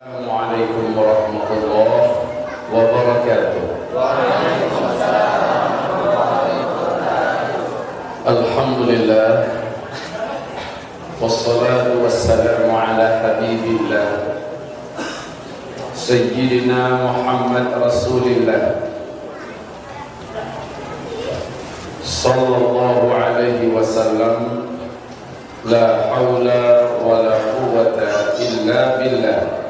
Assalamualaikum warahmatullahi wabarakatuh. Alhamdulillah, wassalatu wassalamu ala habibillah Sayyidina Muhammad Rasulillah sallallahu alaihi wasallam. La hawla wa la quwwata illa billah.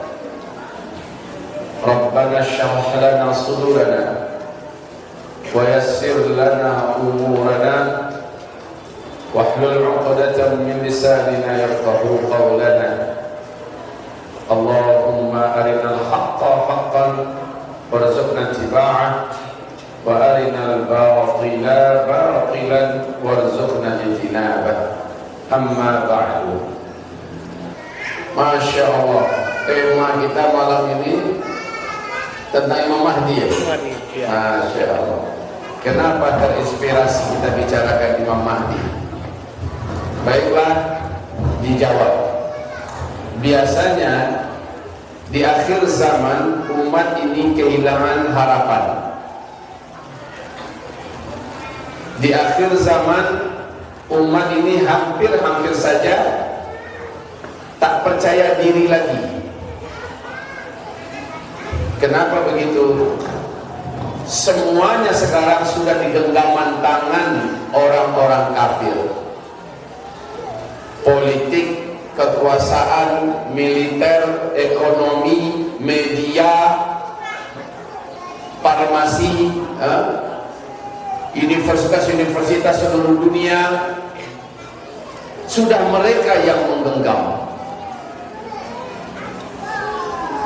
Rabbana shrah lana sudurana wa yassir lana umurana wahlul 'uqdatam min lisanina yafqahu qawlana. Allahumma arinal haqqa haqqan warzuqna ittiba'ah wa arinal batila batilan warzuqna ijtinabah. Amma ba'du. Masya Allah, tema kita malam ini tentang Imam Mahdi ya? Masya Allah. Kenapa terinspirasi kita bicarakan Imam Mahdi? Baiklah, dijawab. Biasanya di akhir zaman umat ini kehilangan harapan. Di akhir zaman umat ini hampir saja tak percaya diri lagi. Kenapa begitu? Semuanya sekarang sudah di genggaman tangan orang-orang kafir. Politik, kekuasaan, militer, ekonomi, media, farmasi, universitas-universitas seluruh dunia, sudah mereka yang menggenggam.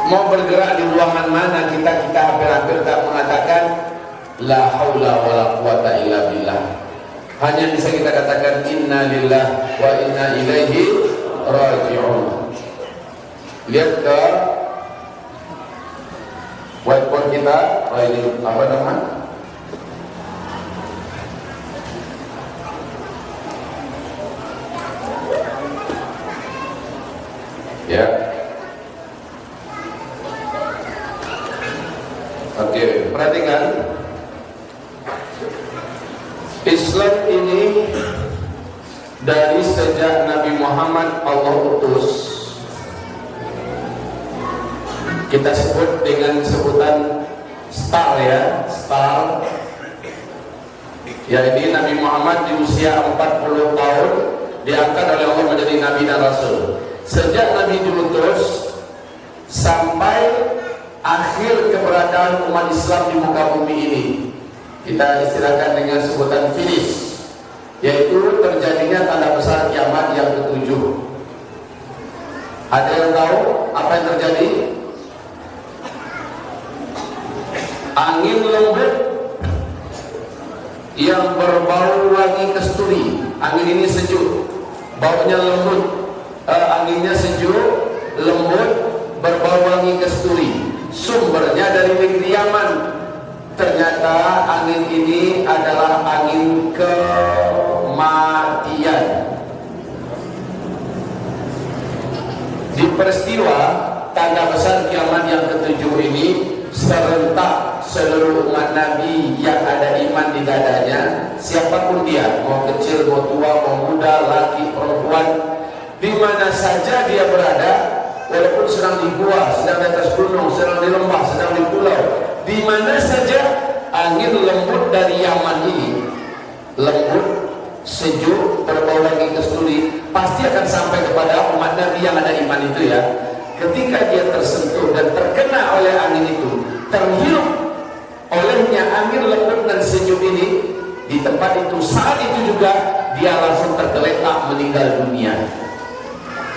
Mau bergerak di ruangan mana, kita hampir tak mengatakan la haula wala quwata illa billah. Hanya bisa kita katakan inna lillahi wa inna ilaihi raji'un. Lihat ke whiteboard kita. Ini apa namanya? Ya. Oke, perhatikan. Islam ini dari sejak Nabi Muhammad Allah utus, kita sebut dengan sebutan star ya, star. Ya, ini Nabi Muhammad di usia 40 tahun diangkat oleh Allah menjadi Nabi dan Rasul. Sejak Nabi diutus sampai akhir keberadaan umat Islam di muka bumi ini, kita istilahkan dengan sebutan finish, yaitu terjadinya tanda besar kiamat yang ketujuh. Ada yang tahu apa yang terjadi? Angin lembut yang berbau wangi kasturi. Angin ini sejuk, baunya lembut. Anginnya sejuk, lembut, berbau wangi kasturi. Sumbernya dari negeri Yaman. Ternyata angin ini adalah angin kematian. Di peristiwa tanda besar kiamat yang ketujuh ini, serentak seluruh umat Nabi yang ada iman di dadanya, siapapun dia, mau kecil, mau tua, mau muda, laki, perempuan, di mana saja dia berada, walaupun sedang di gua, sedang di atas gunung, sedang di lembah, sedang di pulau, di mana saja angin lembut dari Yaman ini, lembut, sejuk, berbau wangi kasturi, pasti akan sampai kepada umat Nabi yang ada iman itu ya. Ketika dia tersentuh dan terkena oleh angin itu, terhirup olehnya angin lembut dan sejuk ini, di tempat itu, saat itu juga dia langsung tergeletak meninggal dunia.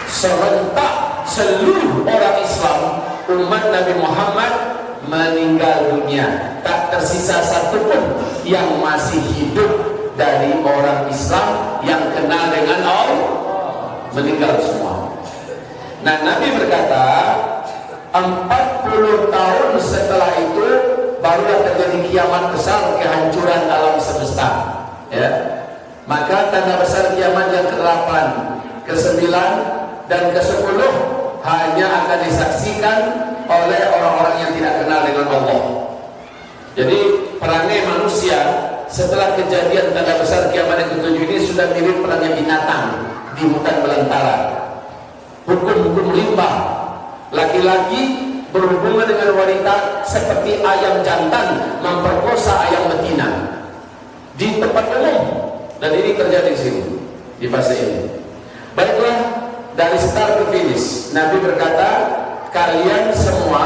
Serentak seluruh orang Islam, umat Nabi Muhammad meninggal dunia. Tak tersisa satupun yang masih hidup dari orang Islam yang kenal dengan Allah, meninggal semua. Nah, Nabi berkata 40 tahun setelah itu barulah terjadi kiamat besar, kehancuran alam semesta ya. Maka tanda besar kiamat yang ke-8, ke-9 dan ke-10 hanya akan disaksikan oleh orang-orang yang tidak kenal dengan Allah. Jadi perangai manusia setelah kejadian tanda besar kiamat yang ketujuh ini sudah mirip perangai binatang di hutan belantara. Hukum-hukum limbah, laki-laki berhubungan dengan wanita seperti ayam jantan memperkosa ayam betina di tempat umum, dan ini terjadi di sini di fase ini. Baiklah, dari start ke finish Nabi berkata, kalian semua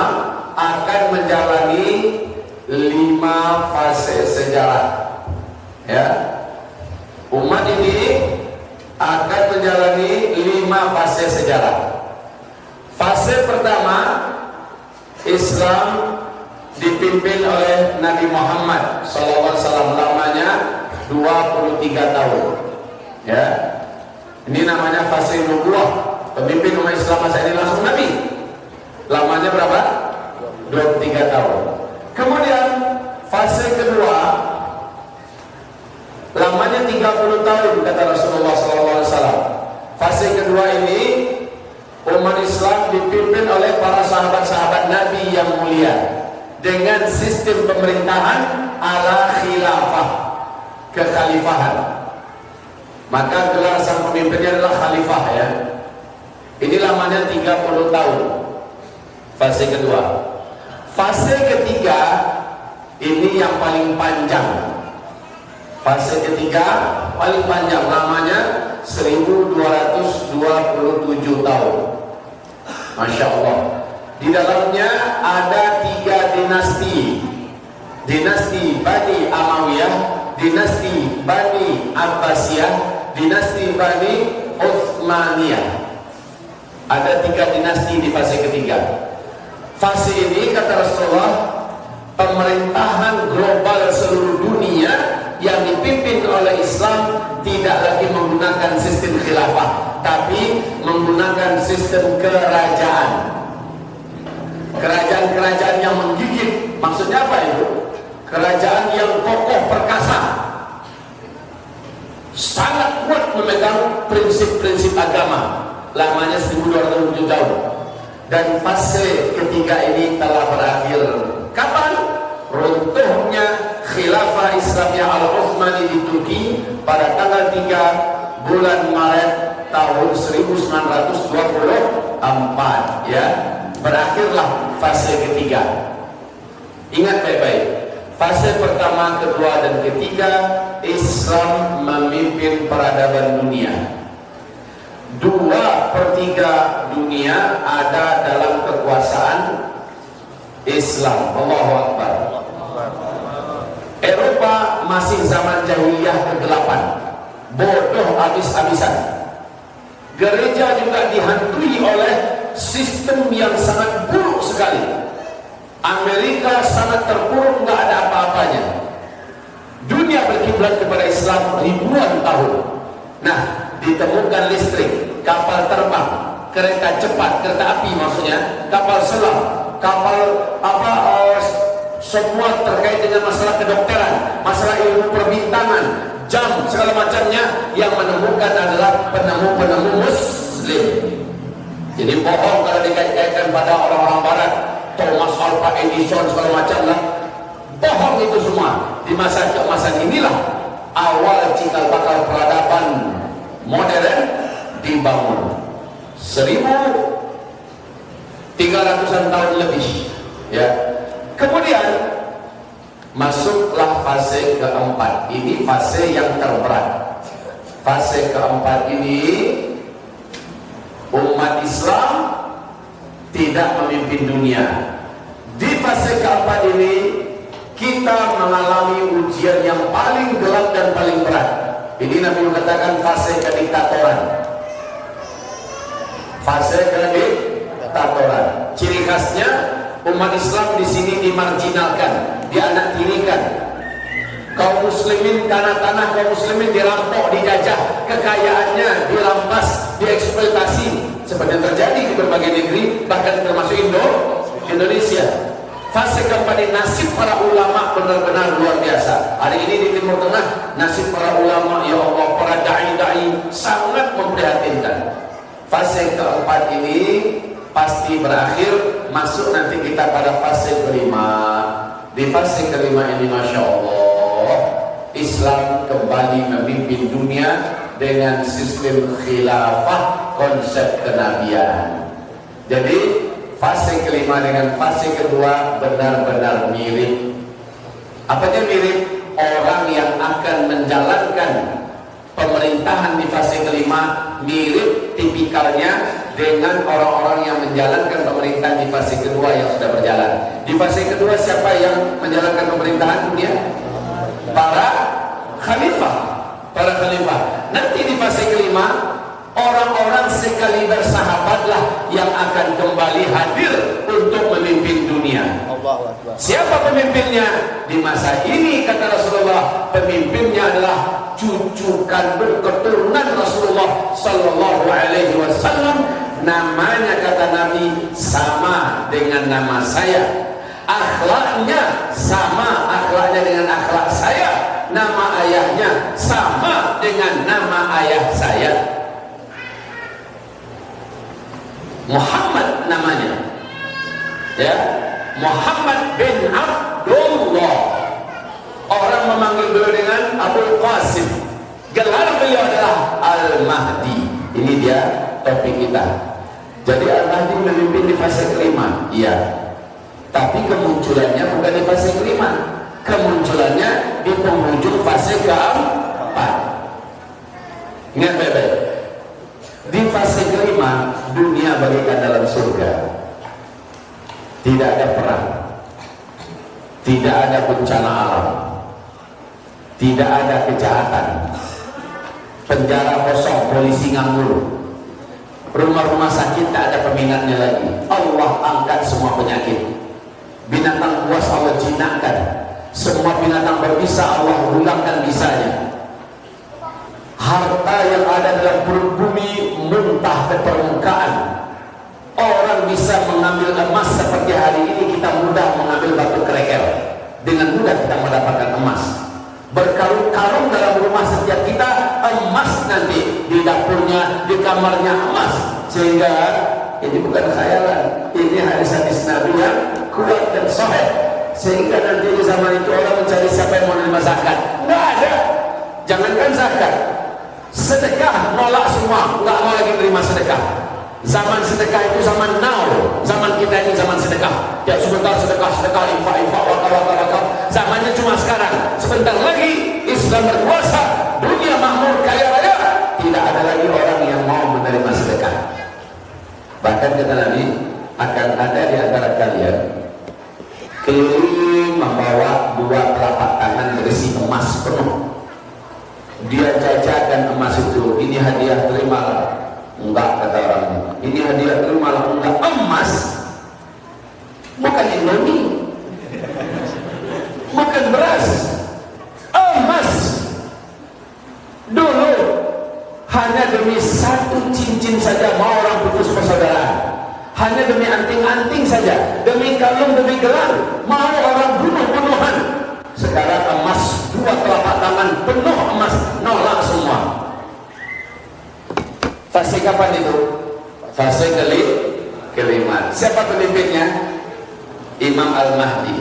akan menjalani 5 fase sejarah. Ya, umat ini akan menjalani 5 fase sejarah. Fase pertama, Islam dipimpin oleh Nabi Muhammad SAW, lamanya 23 tahun. Ya, ini namanya fase nubuwah. Pemimpin umat Islam masa ini langsung Nabi. Lamanya berapa? 23 tahun. Kemudian fase kedua, lamanya 30 tahun kata Rasulullah SAW. Fase kedua ini umat Islam dipimpin oleh para sahabat-sahabat Nabi yang mulia dengan sistem pemerintahan ala khilafah, kekhalifahan. Maka gelar sang pemimpinnya adalah khalifah, ya. Ini lamanya 30 tahun. Fase kedua. Fase ketiga ini yang paling panjang. Fase ketiga paling panjang, lamanya 1227 tahun. Masya Allah. Di dalamnya ada 3 dinasti. Dinasti Bani Amawiyah, dinasti Bani Abbasiyah, dinasti Bani Utsmaniyah. Ada 3 dinasti di fase ketiga. Fase ini kata Rasulullah, pemerintahan global seluruh dunia yang dipimpin oleh Islam tidak lagi menggunakan sistem khilafah, tapi menggunakan sistem kerajaan. Kerajaan-kerajaan yang menggigit. Maksudnya apa itu? Kerajaan yang kokoh perkasa, sangat kuat memegang prinsip-prinsip agama. Lamanya 1207 tahun. Dan fase ketiga ini telah berakhir. Kapan? Runtuhnya Khilafah Islamiyah Al-Utsmani di Turki pada tanggal 3 bulan Maret tahun 1924, ya. Berakhirlah fase ketiga. Ingat baik-baik. Fase pertama, kedua, dan ketiga Islam memimpin peradaban dunia. 2/3 dunia ada dalam kekuasaan Islam. Allahu Akbar. Eropa masih zaman jahiliyah kegelapan, bodoh habis-habisan. Gereja juga dihantui oleh sistem yang sangat buruk sekali. Amerika sangat terpuruk, nggak ada apa-apanya. Dunia berkiblat kepada Islam ribuan tahun. Nah, ditemukan listrik, kapal terbang, kereta cepat, kereta api maksudnya, kapal selam, kapal semua terkait dengan masalah kedokteran, masalah ilmu perbintangan, jam, segala macamnya. Yang menemukan adalah penemu-penemu Muslim. Jadi bohong kalau dikait-kaitkan pada orang-orang Barat, Thomas Alva Edison segala macam lah. Bohong itu semua. Di masa keemasan inilah awal cikal bakal peradaban modern dibangun. 1300-an tahun lebih, ya. Kemudian masuklah fase keempat. Ini fase yang terberat. Fase keempat ini umat Islam tidak memimpin dunia. Di fase keempat ini kita mengalami ujian yang paling gelap dan paling berat. Ini Nabi mengatakan fase kediktatoran. Fase kediktatoran. Ciri khasnya umat Islam di sini dimarginalkan, dianaktirikan. Kaum muslimin, tanah-tanah kaum muslimin dirampok, dijajah, kekayaannya dirampas, dieksploitasi, seperti yang terjadi di berbagai negeri, bahkan termasuk Indonesia. Fase keempat ini nasib para ulama benar-benar luar biasa. Hari ini di Timur Tengah, nasib para ulama, ya Allah, para dai-dai sangat memprihatinkan. Fase keempat ini pasti berakhir, masuk nanti kita pada fase kelima. Di fase kelima ini Masya Allah, Islam kembali memimpin dunia dengan sistem khilafah, konsep kenabian. Jadi fase kelima dengan fase kedua benar-benar mirip. Apanya mirip? Orang yang akan menjalankan pemerintahan di fase kelima mirip tipikalnya dengan orang-orang yang menjalankan pemerintahan di fase kedua yang sudah berjalan. Di fase kedua siapa yang menjalankan pemerintahan dunia? Para khalifah. Para khalifah. Nanti di fase kelima orang-orang sekali bersahabatlah yang akan kembali hadir untuk memimpin dunia. Siapa pemimpinnya? Di masa ini kata Rasulullah, pemimpinnya adalah cucukan keturunan Rasulullah Sallallahu Alaihi Wasallam. Namanya kata Nabi sama dengan nama saya, akhlaknya sama akhlaknya dengan akhlak saya, nama ayahnya sama dengan nama ayah saya. Muhammad namanya, ya, Muhammad bin Abdullah. Orang memanggil beliau dengan Abul Qasim. Gelar beliau adalah Al-Mahdi. Ini dia topik kita. Jadi Al-Mahdi memimpin di fase kelima, iya. Tapi kemunculannya bukan di fase kelima. Kemunculannya di penghujung fase keempat. Ingat baik-baik. Di fase kelima, dunia bagaikan dalam surga. Tidak ada perang, tidak ada bencana alam, tidak ada kejahatan, penjara kosong, polisi nganggur, rumah-rumah sakit tak ada peminatnya lagi. Allah angkat semua penyakit, binatang buas Allah jinakkan, semua binatang berbisa Allah ulangkan bisanya. Harta yang ada dalam perut bumi muntah ke permukaan. Orang bisa mengambil emas seperti hari ini kita mudah mengambil batu kerikil. Dengan mudah kita mendapatkan emas. Berkarung-karung dalam rumah setiap kita emas nanti. Di dapurnya, di kamarnya emas. Sehingga ini bukan khayalan. Ini hadis-hadis Nabi yang kuat dan sahih. Sehingga nanti di zaman itu orang mencari siapa yang mau menerima zakat. Nggak ada. Jangankan zakat, sedekah nolak semua, nggak mau lagi menerima sedekah. Zaman sedekah itu zaman now, zaman kita ini zaman sedekah. Ya sebentar sedekah, infak, wakaf. Zamannya cuma sekarang. Sebentar lagi Islam berkuasa, dunia makmur kaya raya, tidak ada lagi orang yang mau menerima sedekah. Bahkan kata Nabi, akan ada di antara kalian keliling membawa 2 telapak tangan berisi emas penuh. Dia jajakan emas itu, ini hadiah terimalah. Enggak, kata orang, ini hadiah terimalah. Enggak, emas bukan Indomie, bukan beras, emas. Dulu hanya demi 1 cincin saja mau orang putus persaudaraan, hanya demi anting-anting saja, demi kalung, demi gelar mau orang bunuh-bunuhan. Sekarang emas 2 telapak tangan penuh emas, nolak semua. Fase kapan itu? Fase kelima. Siapa pemimpinnya? Imam Al-Mahdi.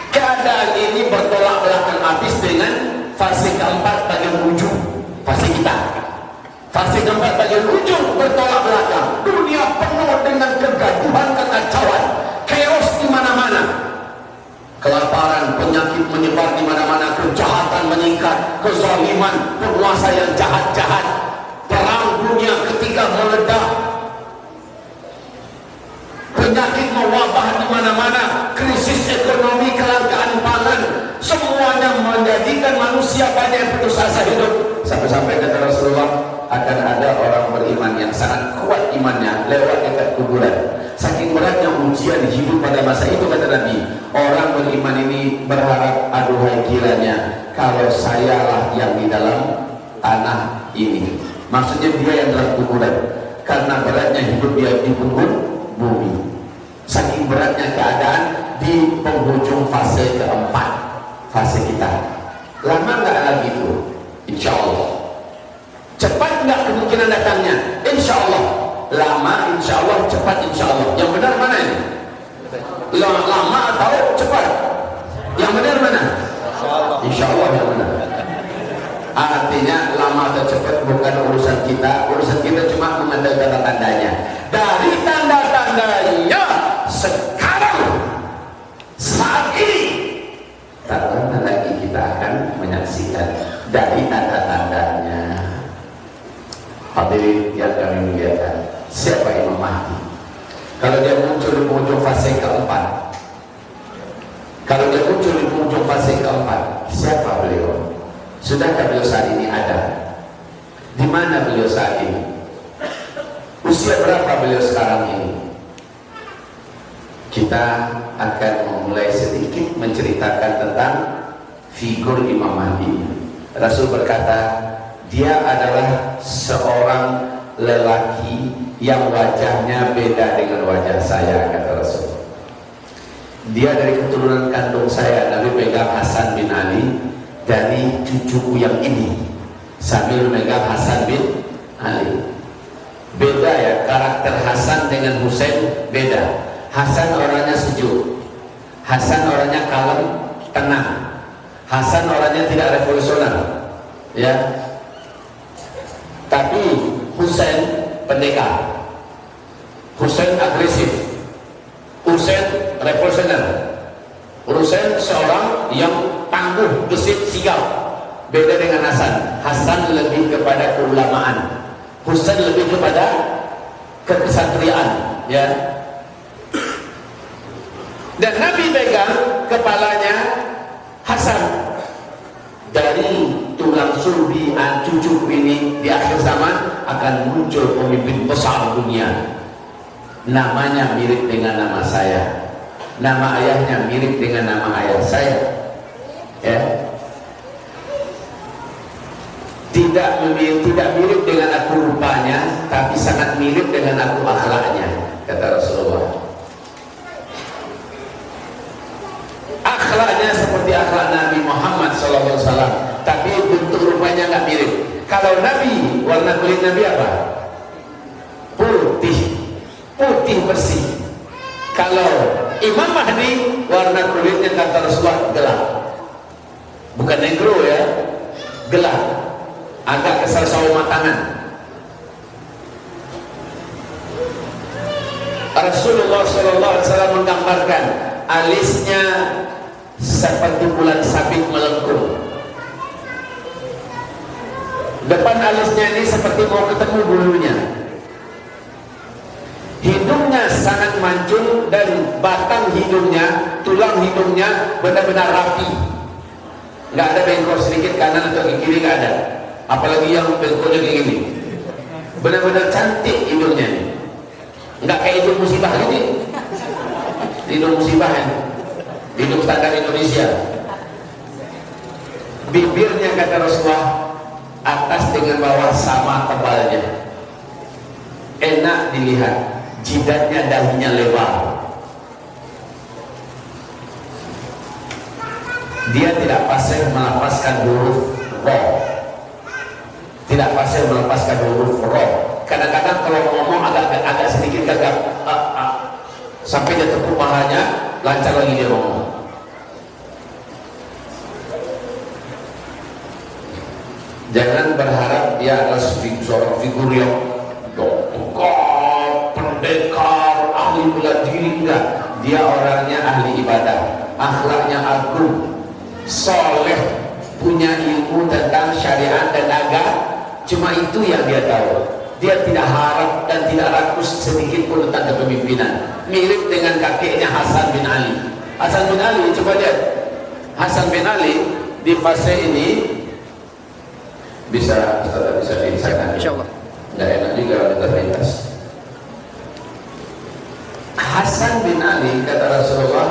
Keadaan ini bertolak belakang habis dengan fase keempat bagian ujung. Fase kita. Fase keempat bagian ujung bertolak belakang. Dunia penuh dengan kegaduhan, kekacauan, chaos di mana-mana. Kelaparan, penyakit menyebar di mana-mana, kejahatan meningkat, kezaliman, penguasa yang jahat-jahat, perang dunia ketika meledak, penyakit mewabah di mana-mana, krisis ekonomi, kelangkaan pangan, semuanya menjadikan manusia banyak yang putus asa hidup. Sampai-sampai kata Rasulullah, akan ada orang beriman yang sangat kuat imannya lewat dekat kuburan. Saking beratnya ujian hidup pada masa itu, kata Nabi, orang beriman ini berharap, aduhai kiranya kalau sayalah yang di dalam tanah ini. Maksudnya dia yang dalam kuburan, karena beratnya hidup dia di bumi. Saking beratnya keadaan di penghujung fase keempat, fase kita. Lama nggak lagi itu? Insya Allah. Cepat nggak kemungkinan datangnya? Insya Allah. lama insya Allah, cepat insya Allah. Yang benar mana ini? Lama atau cepat? Yang benar mana? Insya Allah yang benar. Artinya lama atau cepat bukan urusan kita. Urusan kita cuma mengambil tanda-tandanya. Dari tanda-tandanya sekarang, saat ini, tak lama lagi kita akan menyaksikan dari tanda-tandanya. Hadirin yang kami muliakan, siapa Imam Mahdi? Kalau dia muncul di penghujung fase keempat, kalau dia muncul di penghujung fase keempat, siapa beliau? Sudahkah beliau saat ini ada? Di mana beliau saat ini? Usia berapa beliau sekarang ini? Kita akan memulai sedikit menceritakan tentang figur Imam Mahdi. Rasul berkata, dia adalah seorang lelaki yang wajahnya beda dengan wajah saya, kata Rasul. Dia dari keturunan kandung saya. Nabi pegang Hasan bin Ali dari cucuku yang ini, sambil megang Hasan bin Ali. Beda ya, karakter Hasan dengan Husain beda. Hasan orangnya sejuk, Hasan orangnya kalem, tenang. Hasan orangnya tidak revolusioner, ya. Tapi Husain pendekar, Husain agresif, Husain revolusioner. Husain seorang yang tangguh, gesit, sigap. Beda dengan Hasan. Hasan lebih kepada keulamaan, Husain lebih kepada kekesatriaan, ya. Dan Nabi pegang kepalanya Hasan. Dari tulang sulbi cucuku ini di akhir zaman akan muncul pemimpin besar dunia. Namanya mirip dengan nama saya, nama ayahnya mirip dengan nama ayah saya, ya. Tidak mirip dengan aku rupanya, tapi sangat mirip dengan aku akhlaknya, kata Rasulullah. Akhlaknya seperti akhlak Nabi Muhammad SAW, tapi bentuk rupanya nggak mirip. Kalau Nabi, warna kulit Nabi apa? Putih, putih bersih. Kalau Imam Mahdi, warna kulitnya kata Rasulullah gelap, bukan negro ya, gelap, agak kesal sawo matangan. Rasulullah SAW menggambarkan alisnya seperti bulan sabit melengkung. Depan alisnya ini seperti mau ketemu bulunya. Hidungnya sangat mancung dan batang hidungnya, tulang hidungnya benar-benar rapi. Nggak ada bengkok sedikit kanan atau kiri, nggak ada. Apalagi yang bengkoknya kayak gini. Benar-benar cantik hidungnya ini. Nggak kayak hidung musibah ini. Hidung musibah ini. Hidung standar Indonesia. Bibirnya kata Rasulullah atas dengan bawah sama tebalnya, enak dilihat. Jidatnya dahinya lebar. Dia tidak fasih melafazkan huruf ro, tidak fasih melepaskan huruf ro. Kadang-kadang kalau ngomong agak sedikit gagap, sampai dia tepuk pahanya, lancar lagi dia ngomong. Jangan berharap dia adalah seorang figur yang dokter, pendekar, ahli bela diri. Enggak. Dia orangnya ahli ibadah, akhlaknya agung, soleh, punya ilmu tentang syariat dan agama. Cuma itu yang dia tahu. Dia tidak harap dan tidak rakus sedikit pun tentang kepemimpinan. Mirip dengan kakeknya Hasan bin Ali. Hasan bin Ali, coba lihat. Hasan bin Ali di fase ini bisa diinsakan. Insyaallah. Nggak enak juga kalau terlintas. Hasan bin Ali kata Rasulullah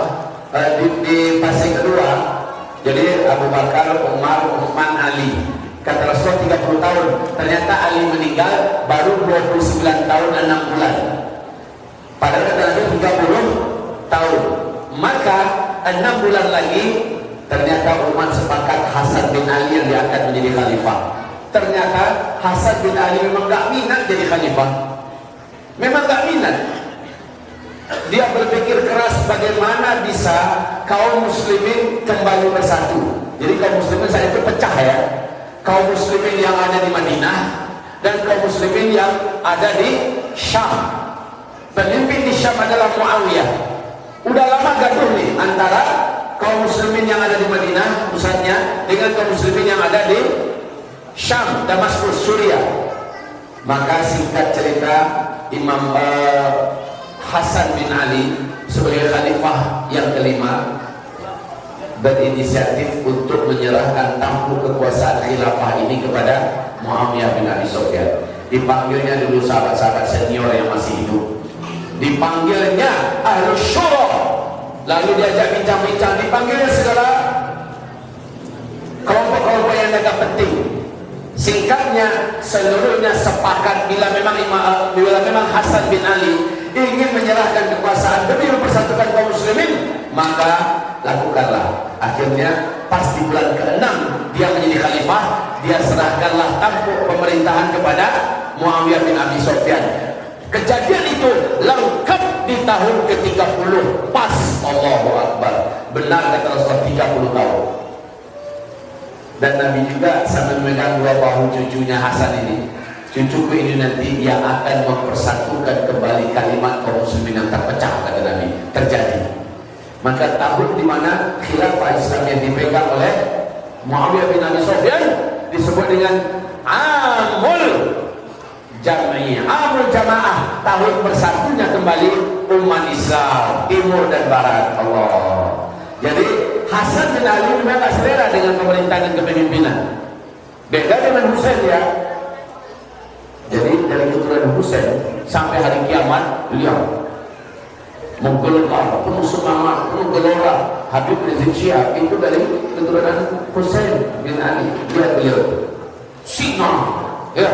di fase kedua. Jadi Abu Bakar, Umar, Utsman, Ali. Kata Rasulullah 30 tahun. Ternyata Ali meninggal baru 29 tahun 6 bulan. Padahal kata Nabi 30 tahun. Maka 6 bulan lagi ternyata umat sepakat Hasan bin Ali yang diangkat menjadi khalifah. Ternyata Hasan bin Ali memang gak minat jadi khalifah. memang gak minat. Dia berpikir keras bagaimana bisa kaum muslimin kembali bersatu. Jadi kaum muslimin saat itu pecah ya. Kaum muslimin yang ada di Madinah dan kaum muslimin yang ada di Syam. Pemimpin di Syam adalah Muawiyah. Udah lama gaduh nih antara kaum muslimin yang ada di Madinah pusatnya dengan kaum muslimin yang ada di Syam, Damaskus, Suriah. Maka singkat cerita, Imam Hasan bin Ali sebagai khalifah yang kelima berinisiatif untuk menyerahkan tampuk kekuasaan khilafah ini kepada Muawiyah bin Abi Sufyan. Dipanggilnya dulu sahabat-sahabat senior yang masih hidup, dipanggilnya ahli syura, lalu diajak bincang-bincang, dipanggilnya segala kelompok-kelompok yang agak penting. Singkatnya, seluruhnya sepakat bila memang Hasan bin Ali ingin menyerahkan kekuasaan demi mempersatukan kaum muslimin, maka lakukanlah. Akhirnya pas di bulan ke-6 dia menjadi khalifah, dia serahkanlah tampuk pemerintahan kepada Muawiyah bin Abi Sufyan. Kejadian itu lengkap di tahun ke-30 pas. Allahu Akbar. Benar kata Rasulullah, 30 tahun. Dan Nabi juga sambil memegang dua bahu cucunya Hasan ini. Cucuku ini nanti yang akan mempersatukan kembali kalimat kaum muslimin yang terpecah, kata Nabi. Terjadi. Maka tahun di mana khilafah Islam yang dipegang oleh Muawiyah bin Abi Sufyan disebut dengan Amul Jam'i, Amul Jamaah, tahun bersatunya kembali umat Islam timur dan barat. Allah. Jadi Hasan bin Ali memang tak selera dengan pemerintahan dan kepemimpinan. Beda dengan Husain ya. Jadi dari keturunan Husain sampai hari kiamat beliau menggelora, penuh semangat, penuh gelora. Habib Rizik Syihab itu dari keturunan Husain bin Ali. Lihat beliau, sinar, ya,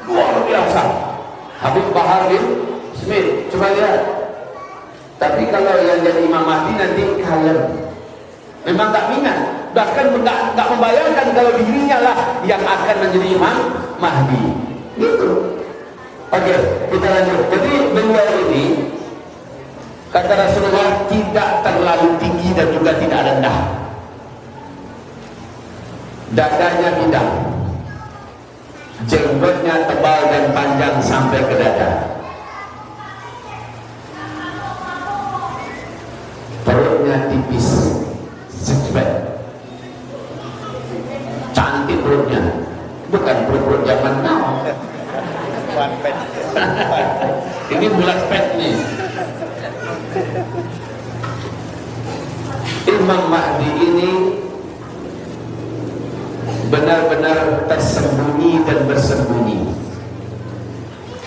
luar biasa. Habib Bahar bin Smith, coba lihat. Tapi kalau yang jadi Imam Mahdi nanti kalem. Memang tak minat, bahkan tak membayangkan kalau dirinya lah yang akan menjadi Imam Mahdi. Gitu. Oke, kita lanjut. Jadi beliau ini, kata Rasulullah, tidak terlalu tinggi dan juga tidak rendah. Dadanya bidang, jenggotnya tebal dan panjang sampai ke dada. Perutnya tipis, six-pack. Cantik perutnya, bukan perut-perut zaman now. Ini bulat pet nih. Imam Mahdi ini benar-benar tersembunyi dan bersembunyi.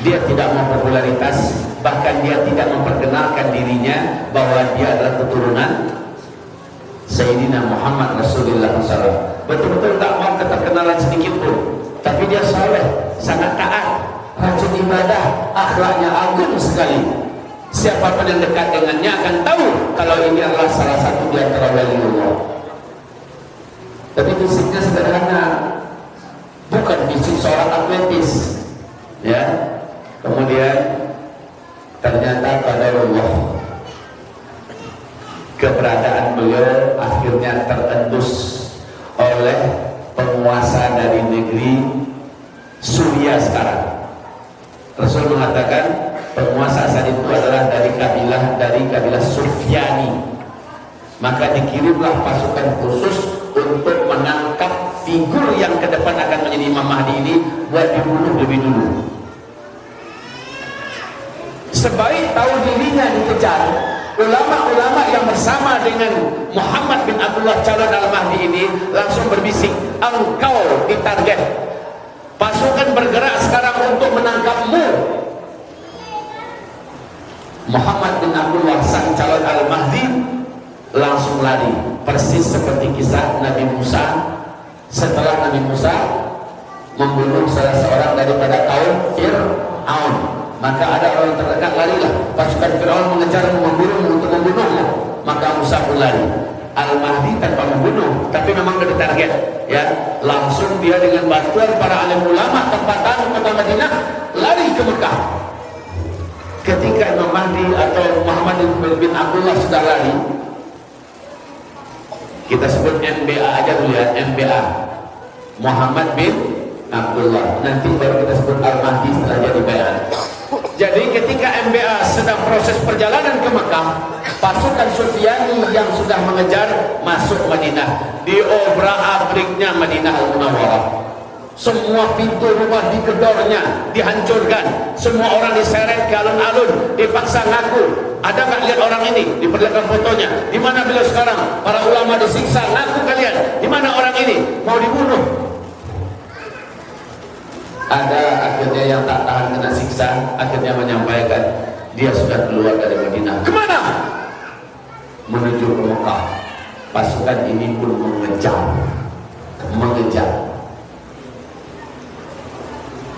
Dia tidak mau popularitas, bahkan dia tidak memperkenalkan dirinya bahwa dia adalah keturunan Sayyidina Muhammad Rasulullah SAW. Betul-betul tak mau keterkenalan sedikit pun. Tapi dia saleh, sangat taat, rajin ibadah, akhlaknya agung sekali. Siapapun yang dekat dengannya akan tahu kalau ini adalah salah satu di antara waliullah. Tapi fisiknya sederhana, bukan fisik seorang atletis, ya. Kemudian ternyata qadarullah, keberadaan beliau akhirnya terendus oleh penguasa dari negeri Suriah sekarang. Rasul mengatakan penguasa saat itu adalah dari kabilah Sufyani. Maka dikirimlah pasukan khusus untuk menangkap figur yang ke depan akan menjadi Imam Mahdi ini, buat dibunuh lebih dulu. Sebaik tahu dirinya dikejar, ulama-ulama yang bersama dengan Muhammad bin Abdullah calon Al-Mahdi ini langsung berbisik, engkau ditarget. Pasukan bergerak sekarang untuk menangkapmu. Muhammad bin Abdullah sang calon Al-Mahdi langsung lari, persis seperti kisah Nabi Musa setelah Nabi Musa membunuh salah seorang daripada kaum Fir'aun. Maka ada orang terdekat, larilah. Pasukan Fir'aun mengejar, membunuhmu untuk membunuhmu. Maka Musa pun lari. Al-Mahdi tanpa membunuh, tapi memang sudah target, ya. Langsung dia dengan bantuan para alim ulama tempatan kota Madinah lari ke Mekah. ketika Imam Mahdi atau Muhammad bin Abdullah sudah lari, kita sebut MBA aja dulu ya, MBA, Muhammad bin Abdullah, nanti baru kita sebut Al-Mahdi setelah jadi bayat. Jadi ketika MBA sedang proses perjalanan ke Mekah, pasukan Sufyani yang sudah mengejar masuk Madinah, diobrak-abriknya Madinah Al-Munawwarah. Semua pintu rumah digedornya, dihancurkan, semua orang diseret ke alun-alun, dipaksa ngaku. Ada nggak lihat orang ini? Diperlihatkan fotonya. Di mana beliau sekarang? Para ulama disiksa, ngaku kalian. Di mana orang ini? Mau dibunuh. Ada akhirnya yang tak tahan kena siksa, akhirnya menyampaikan dia sudah keluar dari Madinah. Kemana? Menuju ke Mekah. Pasukan ini pun mengejar.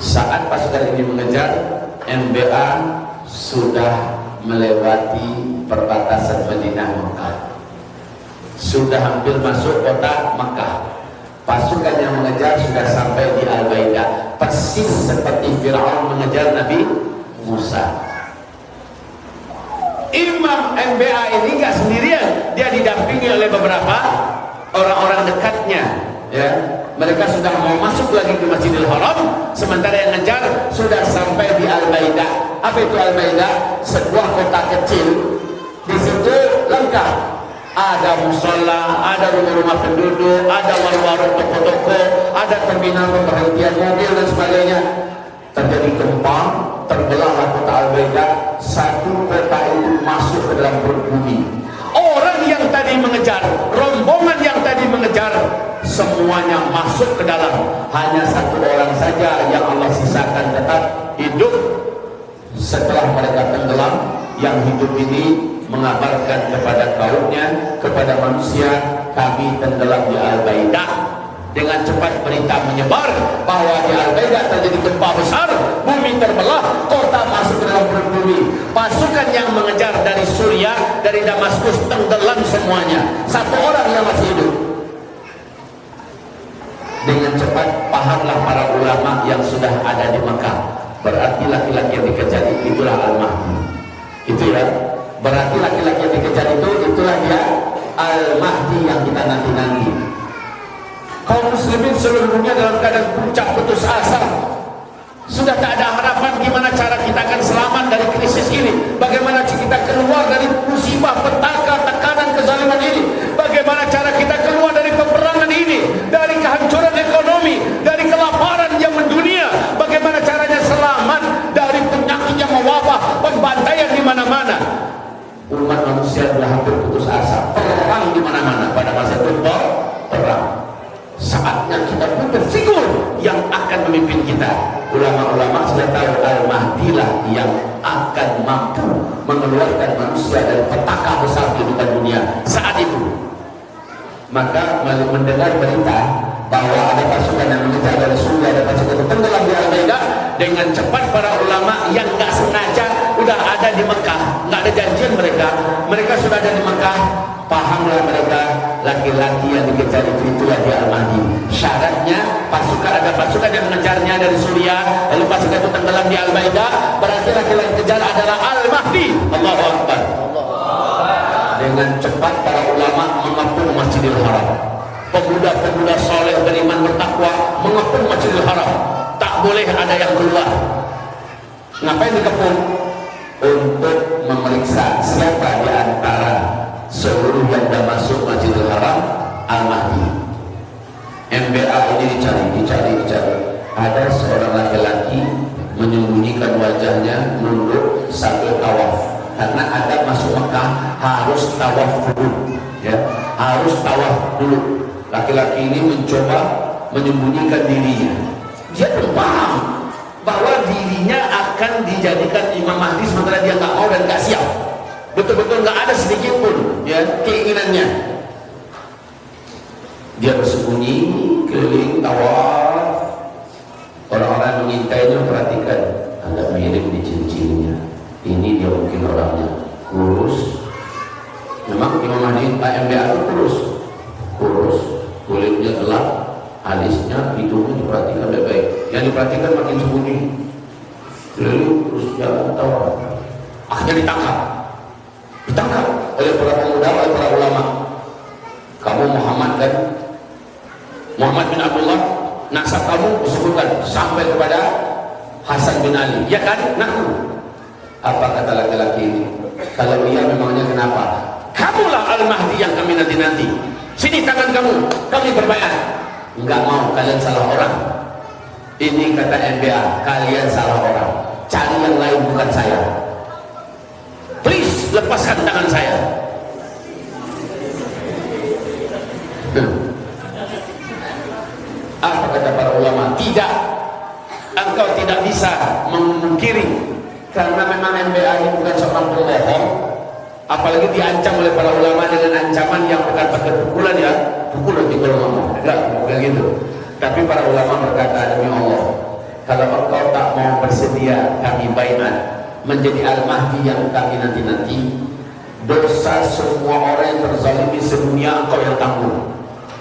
Saat pasukan ini mengejar, MBA sudah melewati perbatasan Madinah Mekah, sudah hampir masuk kota Mekah. Pasukan yang mengejar sudah sampai di Al-Baidah, persis seperti Fir'aun mengejar Nabi Musa. Imam MBA ini nggak sendirian, dia didampingi oleh beberapa orang-orang dekatnya, ya. Mereka sudah mau masuk lagi ke Masjidil Haram, sementara yang ngejar sudah sampai di Al-Baidah. Apa itu Al-Baidah? Sebuah kota kecil. Di situ lengkap. Ada musola, ada rumah-rumah penduduk, ada warung-warung, toko-toko, ada terminal pemberhentian mobil dan sebagainya. Terjadi gempa, terbelahlah kota Al-Baidah. Satu kota itu masuk ke dalam perut bumi. Orang yang tadi mengejar, rombongan yang tadi mengejar, semuanya masuk ke dalam. Hanya satu orang saja yang Allah sisakan tetap hidup. Setelah mereka tenggelam, yang hidup ini mengabarkan kepada kaumnya, kepada manusia, kami tenggelam di Al-Baidah. Dengan cepat berita menyebar bahwa di Al-Baidah terjadi gempa besar, bumi terbelah, kota masuk ke dalam perut bumi. Pasukan yang mengejar dari Suriah, dari Damaskus, tenggelam semuanya. Satu orang yang masih hidup. Dengan cepat pahamlah para ulama yang sudah ada di Mekah, berarti laki-laki yang dikejar itulah Al-Mahdi. Itu ya, berarti laki-laki yang dikejar itulah dia Al-Mahdi yang kita nanti-nanti. Kaum muslimin seluruh dunia dalam keadaan puncak putus asa, sudah tak ada harapan. Gimana cara kita akan selamat dari krisis ini? Bagaimana kita keluar dari musibah, petaka, tekanan, kezaliman ini? Bagaimana cara kita keluar dari peperangan ini, dari kehancuran ekonomi, dari kelaparan yang mendunia? Bagaimana caranya selamat dari penyakit yang mewabah, pembantaian di mana-mana? Umat manusia sudah hampir putus asa, perang di mana-mana. Pada masa itu perang. Saatnya kita butuh figur yang akan memimpin kita. Ulama-ulama sudah tahu Al-Mahdi lah yang akan mampu mengeluarkan manusia dari petaka besar kehidupan dunia saat itu. Maka mendengar berita bahwa ada pasukan yang mengejar dari Suriah, ada pasukan yang tenggelam di Al-Baidah, dengan cepat para ulama yang nggak sengaja udah ada di Mekah, nggak ada janjian mereka sudah ada di Mekah. Pahamlah mereka, laki-laki yang dikejar itulah dia Al-Mahdi. Syaratnya ada pasukan yang mengejarnya dari Suriah, lalu pasukan itu tenggelam di Al-Baidah, berarti laki-laki yang dikejar adalah Al-Mahdi. Allahu Akbar. Dengan cepat para ulama mengepung Masjidil Haram. Pemuda-pemuda soleh beriman bertakwa mengepung Masjidil Haram. Tak boleh ada yang keluar. Ngapain dikepung? Untuk memeriksa siapa di antara seluruh yang sudah masuk Masjidil Haram Al-Mahdi. MBA ini dicari. Ada seorang laki-laki menyembunyikan wajahnya, nunduk sambil tawaf. Karena ada masuk Mekah harus tawaf dulu, ya, harus tawaf dulu. Laki-laki ini mencoba menyembunyikan dirinya. Dia paham bahwa dirinya akan dijadikan Imam Mahdi, sementara dia nggak mau dan nggak siap. Betul-betul nggak ada sedikit pun ya keinginannya. Dia bersembunyi keliling tawaf. Orang-orang mengintainya, perhatikan, agak mirip di cincinnya. Ini dia mungkin orangnya kurus. Memang Imam Mahdi MBA itu kurus, kulitnya gelap, alisnya, hidungnya diperhatikan baik-baik. Yang diperhatikan makin sembunyi. Keliling terus jalan tawaf. yang ditangkap oleh para pemuda, oleh para ulama. Kamu Muhammad kan? Muhammad bin Abdullah, nasab kamu disebutkan sampai kepada Hasan bin Ali, ya kan? Ngaku. Apa kata laki-laki ini? Kalau iya memangnya kenapa? Kamulah Al-Mahdi yang kami nanti-nanti. Sini tangan kamu, kami berbaiat. Enggak mau, kalian salah orang. Ini kata MBA, kalian salah orang. Cari yang lain, bukan saya. Please, lepaskan tangan saya. Apa kata para ulama? Tidak, engkau tidak bisa memungkiri, karena memang MBA ini bukan seorang pembohong, apalagi diancam oleh para ulama dengan ancaman yang bukan pakai pukulan, ya pukul nanti kalau ngomong, enggak, bukan gitu. Tapi para ulama berkata, demi Allah, kalau engkau tak mau bersedia kami baiat menjadi Al-Mahdi yang kami nanti-nanti, dosa semua orang yang terzalimi sedunia engkau yang tanggung.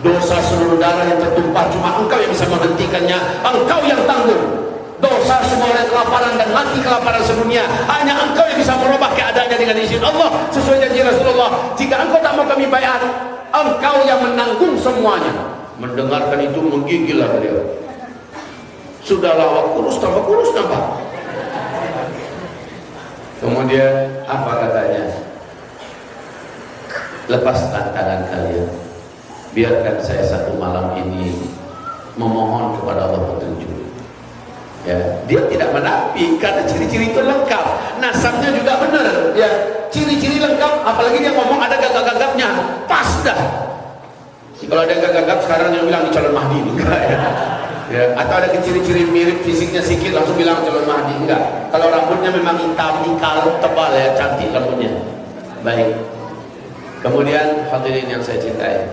Dosa seluruh darah yang tertumpah cuma engkau yang bisa menghentikannya, engkau yang tanggung. Dosa semua orang kelaparan dan mati kelaparan sedunia, hanya engkau yang bisa merubah keadaannya dengan izin Allah sesuai janji Rasulullah. Jika engkau tak mau kami baiat, engkau yang menanggung semuanya. Mendengarkan itu menggigillah beliau. Sudahlah, kurus tambah kurus nampak. Kemudian apa katanya? Lepaskan tangan kalian, biarkan saya satu malam ini memohon kepada Allah petunjuk. Ya, dia tidak menapi karena ciri-ciri itu lengkap, nasabnya juga benar. Ya, ciri-ciri lengkap, apalagi dia ngomong ada gagap-gagapnya, pas dah. Kalau ada gagap sekarang yang bilang calon Mahdi, enggak ya? Ya, atau ada ciri-ciri mirip fisiknya sedikit langsung bilang calon Mahdi, enggak. Kalau rambutnya memang hitam, ikal, tebal ya, cantik rambutnya. Baik. Kemudian hadirin yang saya cintai,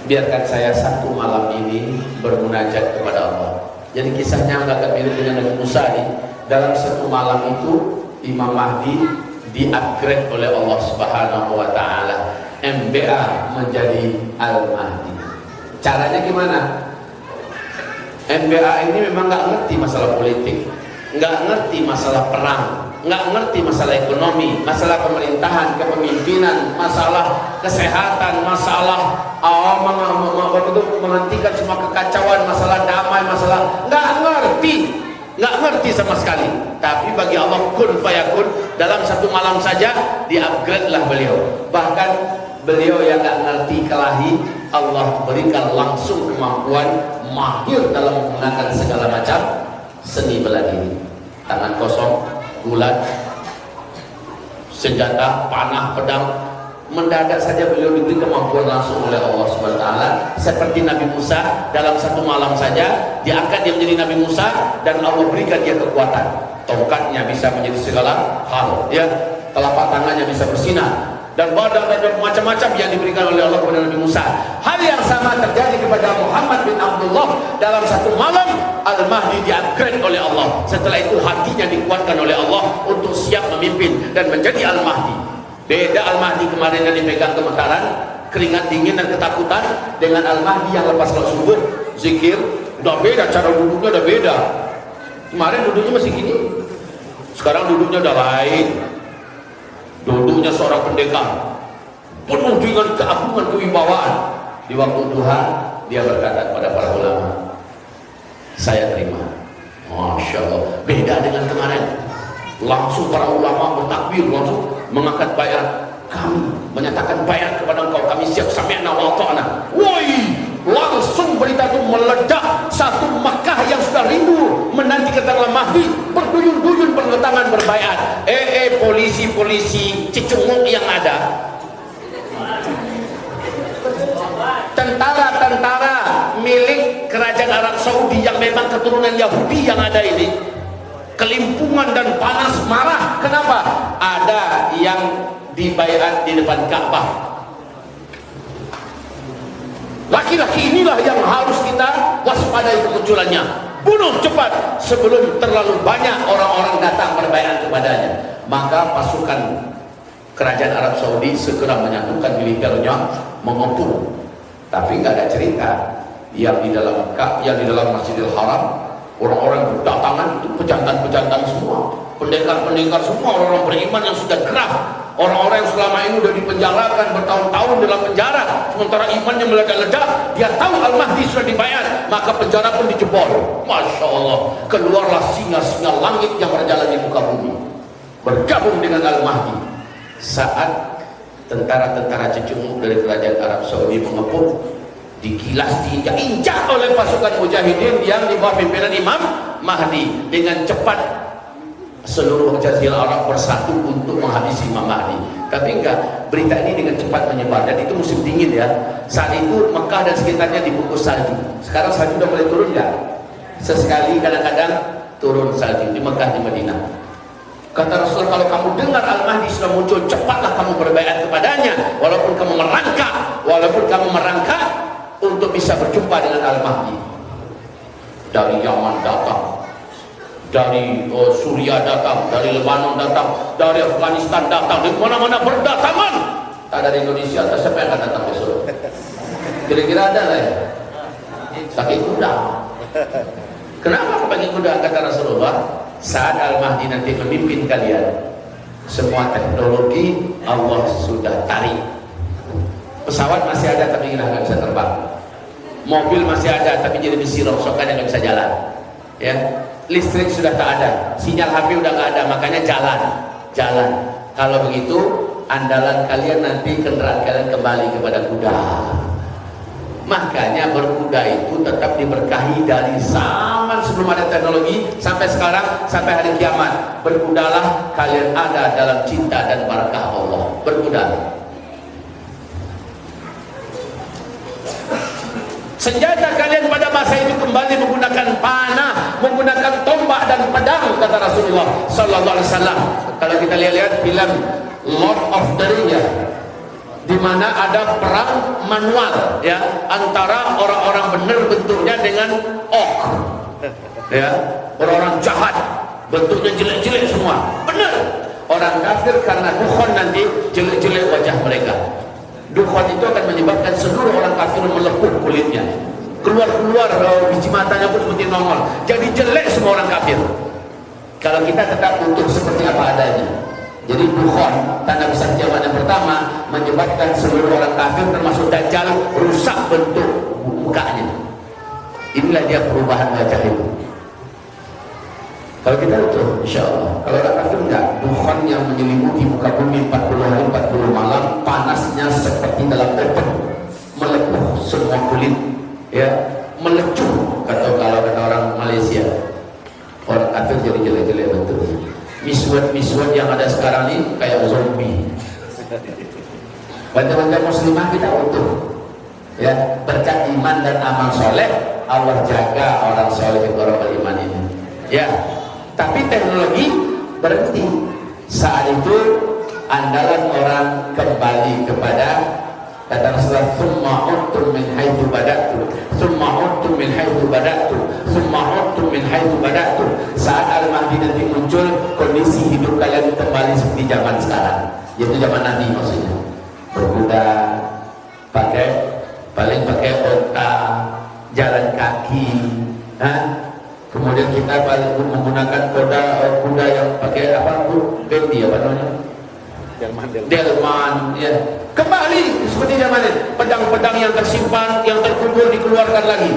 biarkan saya satu malam ini bermunajat kepada Allah. Jadi kisahnya agak mirip dengan Nabi Musa nih. Dalam satu malam itu Imam Mahdi di-upgrade oleh Allah Subhanahu wa taala. MBA menjadi Al-Mahdi. Caranya gimana? MBA ini memang nggak ngerti masalah politik, nggak ngerti masalah perang, nggak ngerti masalah ekonomi, masalah pemerintahan, kepemimpinan, masalah kesehatan, masalah menghentikan semua kekacauan, masalah damai, masalah nggak ngerti sama sekali. Tapi bagi Allah kun fayakun, dalam satu malam saja di-upgrade lah beliau. Bahkan beliau yang nggak ngerti kelahi, Allah berikan langsung kemampuan mahir dalam menggunakan segala macam seni bela diri. Tangan kosong, bulat, senjata, panah, pedang, mendadak saja beliau diberi kemampuan langsung oleh Allah SWT. Seperti Nabi Musa, dalam satu malam saja diangkat dia menjadi Nabi Musa, dan Allah berikan dia kekuatan. Tongkatnya bisa menjadi segala hal, ya, telapak tangannya bisa bersinar, dan badan dan macam-macam yang diberikan oleh Allah kepada Nabi Musa. Hal yang sama terjadi kepada Muhammad bin Abdullah. Dalam satu malam Al-Mahdi di-upgrade oleh Allah. Setelah itu hatinya dikuatkan oleh Allah untuk siap memimpin dan menjadi Al-Mahdi. Beda Al-Mahdi kemarin yang dipegang gemetaran, keringat dingin dan ketakutan, dengan Al-Mahdi yang lepas sholat subuh, zikir, udah beda, cara duduknya udah beda. Kemarin duduknya masih gini, sekarang duduknya udah lain. Duduknya seorang pendekar, penuh dengan keagungan kewibawaan. Di waktu duha dia berkata kepada para ulama, saya terima. Masya Allah, beda dengan kemarin. Langsung para ulama bertakbir, langsung mengangkat baiat. Kami menyatakan baiat kepada engkau, kami siap sami'na wa ata'na. Woi, langsung berita itu meledak. Satu Makkah yang sudah rindu menanti kedatangan Mahdi berduyun-duyun berdatangan berbaiat. Polisi-polisi cecunguk yang ada, tentara-tentara milik kerajaan Arab Saudi yang memang keturunan Yahudi yang ada ini, kelimpungan dan panas marah. Kenapa? Ada yang dibaiat di depan Ka'bah. Laki-laki inilah yang harus kita waspadai kemunculannya. Bunuh cepat sebelum terlalu banyak orang-orang datang berbaiat kepadanya. Maka pasukan kerajaan Arab Saudi segera menyatukan militernya, mengepung. Tapi nggak ada cerita yang di dalam Masjidil Haram Orang-orang berdatangan itu pejantan-pejantan semua, pendekar-pendekar semua, orang-orang beriman yang sudah gerah, orang-orang yang selama ini sudah dipenjarakan bertahun-tahun dalam penjara, sementara imannya meledak-ledak. Dia tahu Al-Mahdi sudah dibayar, maka penjara pun dijebol. Masya Allah, keluarlah singa-singa langit yang berjalan di muka bumi, bergabung dengan Al-Mahdi. Saat tentara-tentara cecunguk dari kerajaan Arab Saudi mengepung, digilas, diinjak oleh pasukan mujahidin yang di bawah pimpinan Imam Mahdi. Dengan cepat seluruh Jazirah Arab bersatu untuk menghabisi Imam Mahdi. Tapi enggak, berita ini dengan cepat menyebar, dan itu musim dingin ya. Saat itu Mekah dan sekitarnya dibungkus salju. Sekarang salju udah mulai turun enggak? Sesekali kadang-kadang turun salju di Mekah, di Madinah. Kata Rasul, kalau kamu dengar Al-Mahdi sudah muncul, cepatlah kamu berbaiat kepadanya, walaupun kamu merangkak untuk bisa berjumpa dengan Al-Mahdi. Dari Yaman datang, dari Suriah datang, dari Lebanon datang, dari Afghanistan datang, dari mana-mana berdatangan. Tak dari Indonesia, tak siapa yang akan datang besok? Kira-kira ada lah ya? Pakai kuda. Kenapa pakai kuda? Kata Rasulullah, saat Al-Mahdi nanti memimpin kalian, semua teknologi Allah sudah tarik. Pesawat masih ada tapi nggak bisa terbang, mobil masih ada tapi jadi besi rongsokan yang nggak bisa jalan, ya. Listrik sudah tak ada, sinyal HP udah nggak ada, makanya jalan. Kalau begitu, andalan kalian nanti kendaraan kalian kembali kepada kuda. Makanya berkuda itu tetap diberkahi dari zaman sebelum ada teknologi sampai sekarang, sampai hari kiamat. Berkudalah kalian ada dalam cinta dan barakah Allah. Berkuda. Senjata kalian pada masa itu kembali menggunakan panah, menggunakan tombak dan pedang, kata Rasulullah Sallallahu Alaihi Wasallam. Kalau kita lihat film Lord of the Rings, ya, di mana ada perang manual, ya, antara orang-orang benar bentuknya dengan orc, ya, orang-orang jahat bentuknya jelek-jelek semua, benar. Orang kafir karena dukhon nanti jelek-jelek wajah mereka. Dukhon itu akan menyebabkan seluruh orang kafir melepuh kulitnya, keluar biji matanya pun seperti normal, jadi jelek semua orang kafir. Kalau kita tetap utuh seperti apa adanya. Jadi dukhon, tanda besar kiamat yang pertama, menyebabkan seluruh orang kafir termasuk Dajjal rusak bentuk mukanya. Inilah dia perubahan wajah itu. Kalau kita utuh, insya Allah. Kalau orang kafir enggak, dukhon yang menyelimuti muka bumi 40 hari 40 malam, panasnya seperti dalam oven, melepuh semua kulit, ya, melecuh. Kalau kata orang Malaysia, orang kafir jadi jelek-jelek betul. Miswat yang ada sekarang ini kayak zombie. Banyak-banyak muslimah kita utuh, ya, berkat iman dan amal soleh, Allah jaga orang soleh, orang beriman ini, ya. Tapi teknologi berhenti. Saat itu andalan orang kembali kepada, kata Rasulullah, "Tsumma uttum min haitsu bada'tu, tsumma uttum min haitsu bada'tu, tsumma uttum min haitsu bada'tu." Saat Al-Mahdi nanti muncul, kondisi hidup kalian kembali seperti zaman sekarang, yaitu zaman Nabi maksudnya. Berkuda, paling pakai onta, jalan kaki, kemudian kita menggunakan kuda yang pakai apa, bendi apa namanya, delman, ya. Kembali seperti zaman itu, pedang-pedang yang tersimpan, yang terkubur dikeluarkan lagi.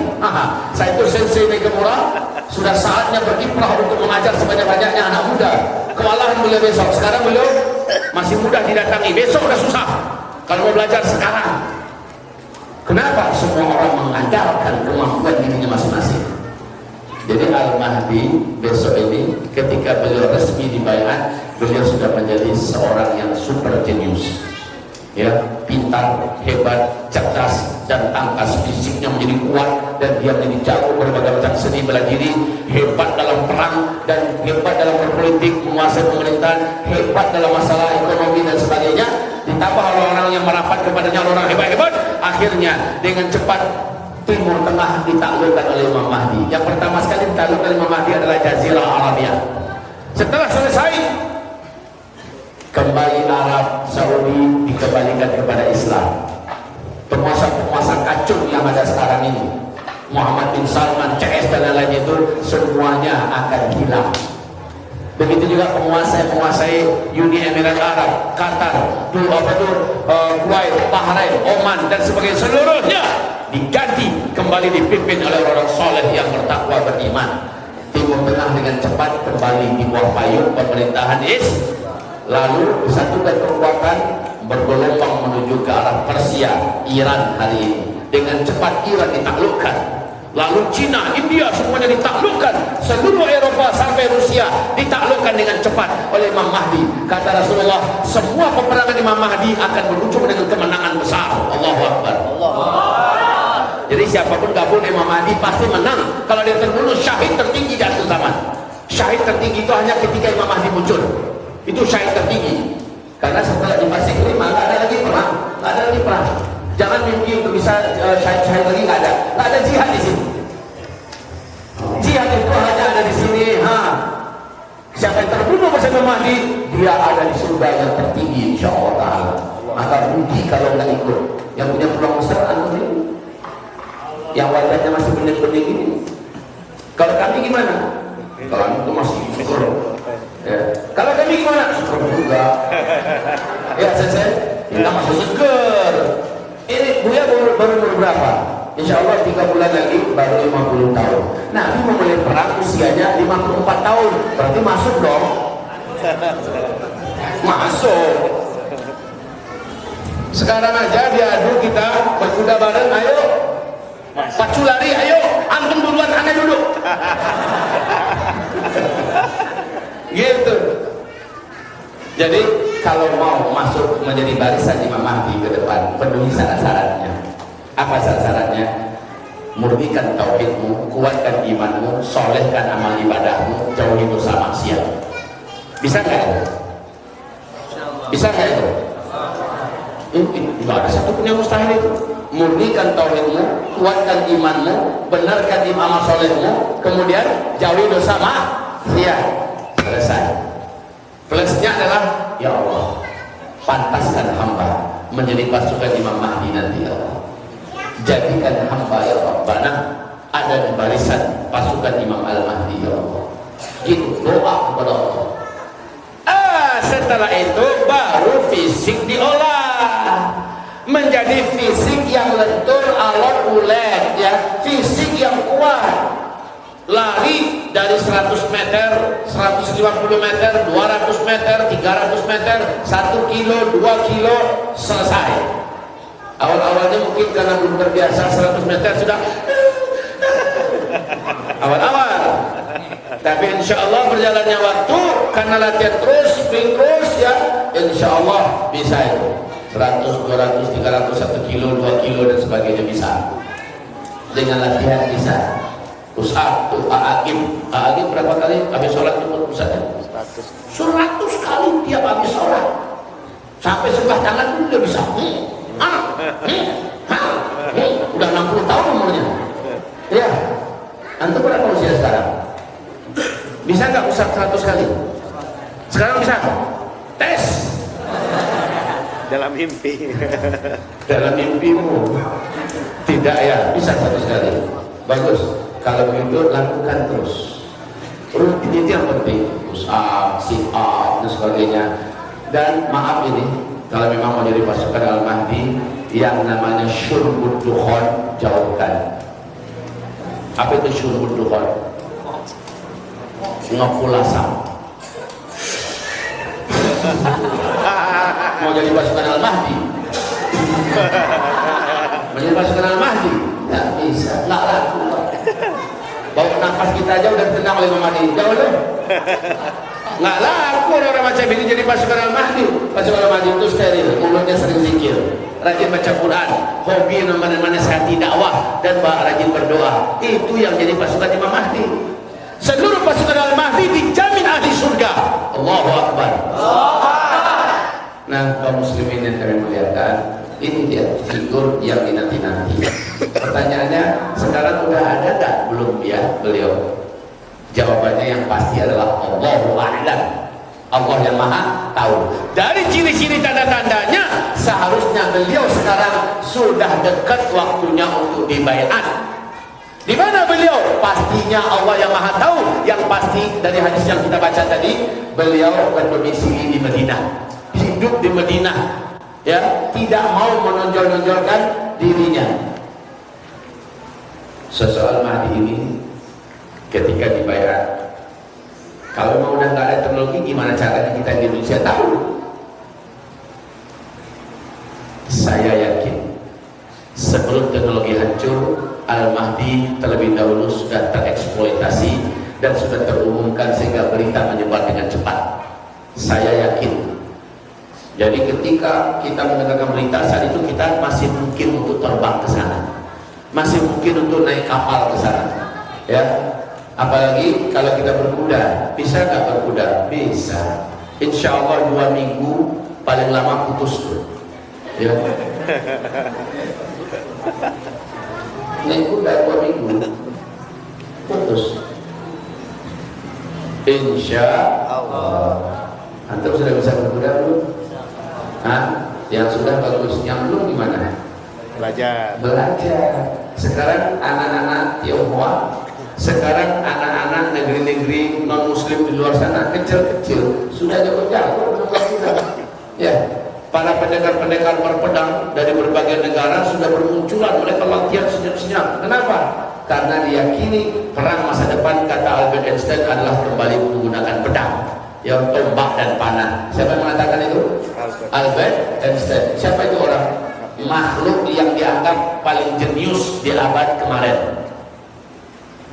Saya itu Sensei Nagamura, sudah saatnya berkiprah untuk mengajar sebanyak-banyaknya anak muda. Kewalahan beliau besok, sekarang beliau masih mudah didatangi, besok udah susah kalau mau belajar sekarang. Kenapa? Semua orang mengandalkan kemampuan dirinya masing-masing. Jadi Al-Mahdi besok ini, ketika beliau resmi dibayar, beliau sudah menjadi seorang yang super jenius, ya, pintar, hebat, cerdas, dan tangkas. Fisiknya menjadi kuat, dan dia menjadi jago berbagai macam seni bela diri, hebat dalam perang, dan hebat dalam berpolitik, menguasai pemerintahan, hebat dalam masalah ekonomi dan sebagainya. Ditambah orang-orang yang merapat kepadanya, orang hebat-hebat, akhirnya dengan cepat Timur Tengah ditaklukkan oleh Imam Mahdi. Yang pertama sekali ditaklukkan Imam Mahdi adalah Jazirah Arabia. Setelah selesai, kembali Arab Saudi dikembalikan kepada Islam. Penguasa-penguasa kacung yang ada sekarang ini, Muhammad bin Salman, CS dan lain-lain itu semuanya akan hilang. Begitu juga penguasai Uni Emirat Arab, Qatar, Kuwait, Bahrain, Oman dan sebagainya, seluruhnya diganti kembali dipimpin oleh orang soleh yang bertakwa beriman. Timur Tengah dengan cepat kembali di bawah payung pemerintahan lalu disatukan kekuatan bergelombang menuju ke arah Persia, Iran hari ini. Dengan cepat Iran ditaklukkan, lalu Cina, India semuanya ditaklukkan, seluruh Eropa sampai Rusia ditaklukkan dengan cepat oleh Imam Mahdi. Kata Rasulullah, semua peperangan Imam Mahdi akan berujung dengan kemenangan besar. Allahu Akbar. Jadi siapapun gabung Imam Mahdi pasti menang. Kalau dia terbunuh, syahid tertinggi di akhir zaman. Syahid tertinggi itu hanya ketika Imam Mahdi muncul. Itu syahid tertinggi. Karena setelah di fase kelima nggak ada lagi perang, nggak ada lagi perang. Jangan mimpi untuk bisa syahid lagi, nggak ada. Nggak ada jihad di sini. Jihad itu hanya ada di sini. Siapa yang terbunuh bersama Mahdi, dia ada di surga yang tertinggi, insya Allah. Maka rugi kalau nggak ikut. Yang punya peluang besar antum ini, yang wajahnya masih bening-bening ini. Kalau kami gimana? Kalau itu masih syukur. Ya. Kalau kami gimana? Syukur juga. Ya, saya kita masih seger. Ini Buya baru berapa? Insya Allah 3 bulan lagi baru 50 tahun. Nabi memulai perang usianya 54 tahun. Berarti masuk dong. Masuk. Sekarang aja diadu kita berkuda bareng, ayo. Pacu lari, ayo. Antum duluan, aneh dulu. Gitu. Jadi kalau mau masuk menjadi barisan Imam Mahdi ke depan, penuhi syarat-syaratnya. Apa syarat-syaratnya? Murnikan tauhidmu, kuatkan imanmu, solehkan amal ibadahmu, jauhi dosa maksiat. Bisa nggak itu? Bisa nggak itu? Nggak ada satupun yang mustahil itu. Murnikan tauhidmu, kuatkan imanmu, benarkan amal solehmu, kemudian jauhi dosa maksiat. Selesai. Plusnya adalah, ya Allah, pantaskan hamba menjadi pasukan Imam Mahdi nanti, ya Allah. Jadikan hamba, ya Rabbana, ada di barisan pasukan Imam Al-Mahdi, ya Allah. Itu doa kepada Allah. Setelah itu baru fisik diolah menjadi fisik yang lentur, alot, ulet, ya, fisik yang kuat. Lari dari 100 meter, 150 meter, 200 meter, 300 meter, 1 kilo, 2 kilo, selesai. Awal-awalnya mungkin karena belum terbiasa 100 meter sudah awal-awal. Tapi insya Allah berjalannya waktu, karena latihan terus, sprint terus, ya, insya Allah bisa itu. 100, 200, 300, 1 kilo, 2 kilo dan sebagainya bisa. Dengan latihan bisa. Ustaz tuh A'agim berapa kali habis sholat itu Ustaznya? 100 kali tiap habis sholat. Sampai sebelah tangan pun udah bisa. Udah 60 tahun umurnya. Ya. Antum berapa usia sekarang? Bisa nggak Ustaz 100 kali? Sekarang bisa? Tes. Dalam mimpi. Dalam mimpimu. Tidak, ya, bisa 100 kali. Bagus. Kalau begitu lakukan terus. Rutin itu yang penting. Push up, sit up dan sebagainya. Dan maaf ini, kalau memang mau jadi pasukan Al-Mahdi, yang namanya syurbud dukhon jauhkan. Apa itu syurbud dukhon? Ngepul asam. Mau jadi pasukan Al-Mahdi, menjadi pasukan Al-Mahdi, nggak bisa, nggak laku. Bau nafas kita aja udah tenang oleh Imam Mahdi, jauh loh. Nggak laku orang macam ini jadi pasukan Al-Mahdi. Pasukan Al-Mahdi itu steril, mulutnya sering zikir, rajin baca Quran, hobi menasihati dakwah, dan rajin berdoa. Itu yang jadi pasukan Imam Mahdi. Seluruh pasukan Al-Mahdi dijamin ahli surga. Allahu Akbar. Nah, kaum muslimin yang kami muliakan, ini dia figur yang dinanti-nanti. Pertanyaannya, sekarang udah ada nggak? Belum, ya beliau. Jawabannya yang pasti adalah Allahu a'lam. Allah yang maha tahu. Dari ciri-ciri tanda-tandanya, seharusnya beliau sekarang sudah dekat waktunya untuk dibaiat. Di mana beliau? Pastinya Allah yang Maha tahu. Yang pasti dari hadis yang kita baca tadi, beliau berdomisili di Madinah, hidup di Madinah, ya, tidak mau menonjol-nonjolkan dirinya. Soal Mahdi ini ketika dibayar, kalau mau udah nggak ada teknologi, gimana caranya kita di Indonesia tahu? Saya yakin sebelum teknologi hancur, Al-Mahdi terlebih dahulu sudah tereksploitasi dan sudah terumumkan sehingga berita menyebar dengan cepat. Saya yakin. Jadi ketika kita mendengarkan berita saat itu, kita masih mungkin untuk terbang ke sana, masih mungkin untuk naik kapal ke sana, ya. Apalagi kalau kita berkuda, bisa nggak berkuda? Bisa. Insya Allah 2 minggu paling lama putus tuh, ya. Naik kuda 2 minggu putus. Insya Allah. Antum sudah bisa berkuda belum? Hah? Yang sudah bagus, yang belum gimana? Belajar. Sekarang anak-anak Tionghoa, sekarang anak-anak negeri-negeri non muslim di luar sana kecil-kecil sudah jago-jago. Ya, para pendekar-pendekar berpedang dari berbagai negara sudah bermunculan, mereka latihan senyap-senyap. Kenapa? Karena diyakini perang masa depan, kata Albert Einstein, adalah kembali menggunakan pedang, yang tombak dan panah. Siapa yang mengatakan itu? Albert Einstein. Siapa itu orang? Makhluk yang dianggap paling jenius di abad kemarin.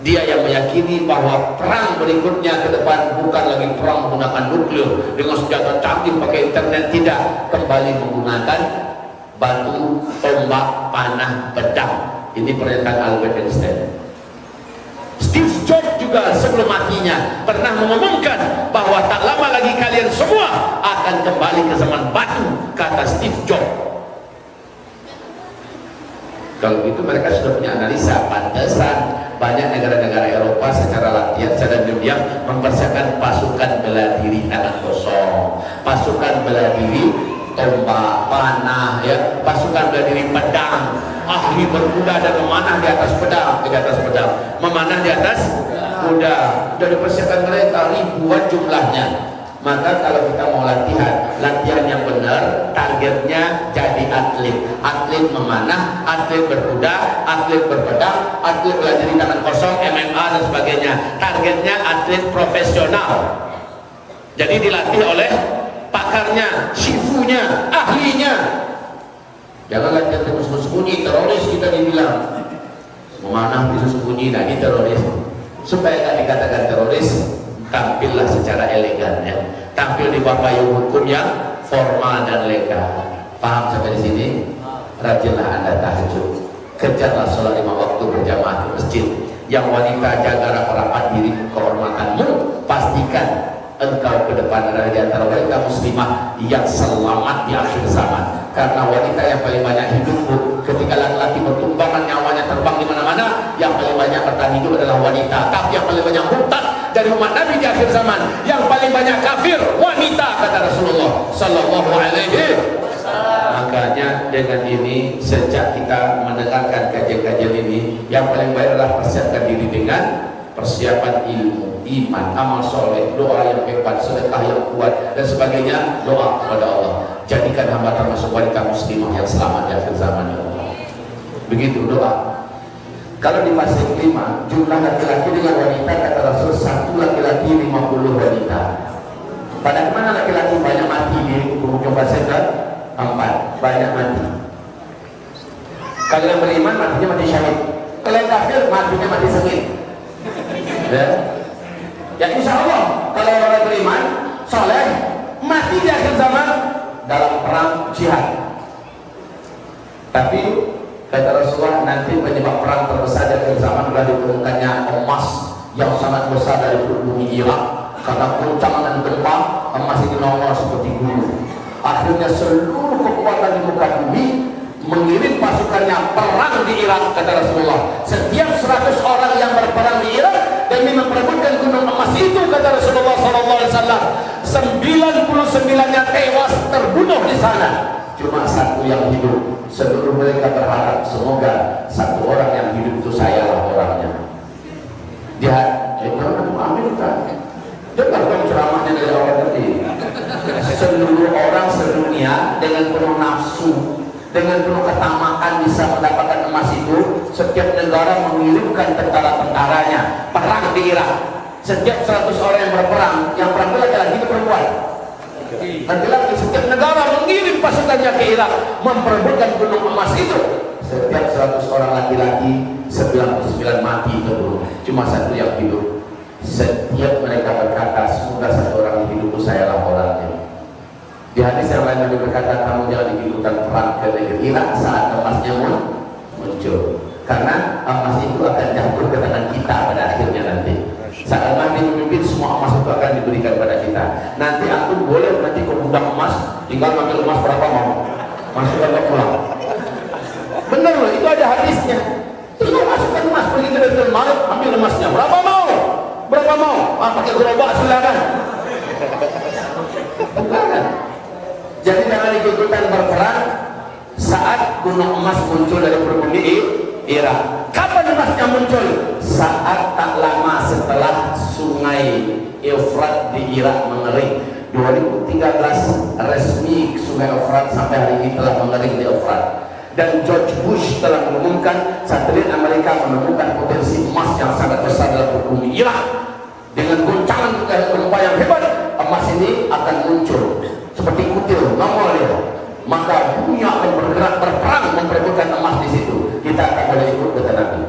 Dia yang meyakini bahwa perang berikutnya ke depan bukan lagi perang menggunakan nuklir dengan senjata canggih pakai internet, tidak, kembali menggunakan batu, tombak, panah, pedang. Ini pernyataan Albert Einstein. Steve Jobs juga sebelum matinya pernah mengumumkan bahwa tak lama lagi kalian semua akan kembali ke zaman batu, kata Steve Jobs. Kalau gitu mereka sudah punya analisa, pantesan banyak negara-negara Eropa secara latihan, secara diam-diam mempersiapkan pasukan bela diri tangan kosong, pasukan bela diri tombak, panah, ya, pasukan bela diri pedang, ahli berkuda dan memanah di atas pedang, memanah di atas kuda. Sudah dipersiapkan mereka ribuan jumlahnya. Maka kalau kita mau latihan yang benar, targetnya jadi atlet memanah, atlet berkuda, atlet berpedang, atlet bela diri tangan kosong, MMA dan sebagainya. Targetnya atlet profesional. Jadi dilatih oleh pakarnya, shifunya, ahlinya. Jangan latihan sembunyi, teroris kita dibilang. Memanah bisa sembunyi, nah ini teroris. Supaya tidak dikatakan teroris, tampillah secara elegan, ya. Tampil di bawah payung hukum yang formal dan legal. Paham sampai di sini? Rajinlah Anda tahajud, kejarlah sholat 5 waktu berjamaah di masjid. Yang wanita, jaga rapat-rapat diri kehormatanmu. Pastikan engkau ke depan adalah di antara wanita muslimah yang selamat di akhir zaman. Karena wanita yang paling banyak hidup, ketika laki-laki bertumbangan nyawanya terbang di mana-mana, yang paling banyak bertahan hidup adalah wanita. Tapi yang paling banyak murtad dari umat Nabi di akhir zaman, yang paling banyak kafir, wanita, kata Rasulullah sallallahu alaihi wasallam. Makanya dengan ini, sejak kita mendengarkan kajian-kajian ini, yang paling baik adalah persiapkan diri dengan persiapan ilmu, iman, amal soleh, doa yang hebat, sedekah yang kuat dan sebagainya. Doa kepada Allah, jadikan hamba termasuk wanita muslimah yang selamat di akhir zaman, ya Allah. Begitu doa. Kalau di fase kelima, jumlah laki-laki dengan wanita, kata Rasul, 1 laki-laki 50 wanita. Pada mana laki-laki banyak mati di ujung fase ke-4, banyak mati. Kalau yang beriman matinya mati syahid, kalau yang kafir matinya mati sengit. Ya insya Allah kalau orang beriman soleh mati di akhir zaman dalam perang jihad. Tapi kata Rasulullah, nanti penyebab perang terbesar di akhir zaman adalah diturunkannya emas yang sangat besar dari bumi Irak. Karena guncangan dan gempa, emas ini nongol seperti gunung. Akhirnya seluruh kekuatan di muka bumi mengirim pasukannya perang di Irak, kata Rasulullah. Setiap 100 orang yang berperang di Irak demi memperebutkan gunung emas itu, kata Rasulullah SAW, 99-nya tewas terbunuh di sana. cuma satu yang hidup. Seluruh mereka berharap semoga satu orang yang hidup itu sayalah orangnya. Dia orang Amerika. Dengar dong ceramahnya dari awal tadi. Seluruh orang sedunia dengan penuh nafsu, dengan penuh ketamakan bisa mendapatkan emas itu. Setiap negara mengirimkan tentara-tentaranya perang di Irak. Setiap 100 orang yang berperang, yang perang itu laki-laki itu perempuan. Laki-laki, setiap negara mengirim pasukannya ke Irak memperebutkan gunung emas itu. Setiap 100 orang laki-laki, 99 mati terbunuh, cuma satu yang hidup. Setiap mereka berkata, semoga satu orang yang hidup sayalah orangnya. Di hadis yang lain Nabi berkata, kamu jangan dihidupkan perang ke negeri Irak saat emasnya muncul, karena emas itu akan jatuh ke tangan kita pada akhirnya nanti. Saat Mahdi memimpin, semua emas itu akan diberikan pada kita. Nanti antum boleh nanti ke gudang emas, tinggal ngambil emas berapa mau, masukkan ke pulang. Benar loh, itu ada hadisnya. Tinggal masukkan emas, pergi ke dalam Malik, ambil emasnya. Berapa mau? Berapa mau? Pakai gerobak silakan. Bukan. Jadi jangan ikut-ikutan berperang saat gunung emas muncul dari berbumi Irak. Kapan emasnya muncul? Saat tak lama setelah sungai Efrat di Irak mengering. 2013 resmi sungai Efrat sampai hari ini telah mengering di Efrat. Dan George Bush telah mengumumkan satelit Amerika menemukan potensi emas yang sangat besar dalam bumi Irak. Dengan goncangan gempa yang hebat, emas ini akan muncul seperti kutil, nongol dia. Maka dunia akan bergerak berperang memperebutkan emas di situ. Kita akan boleh ikut kata Nabi.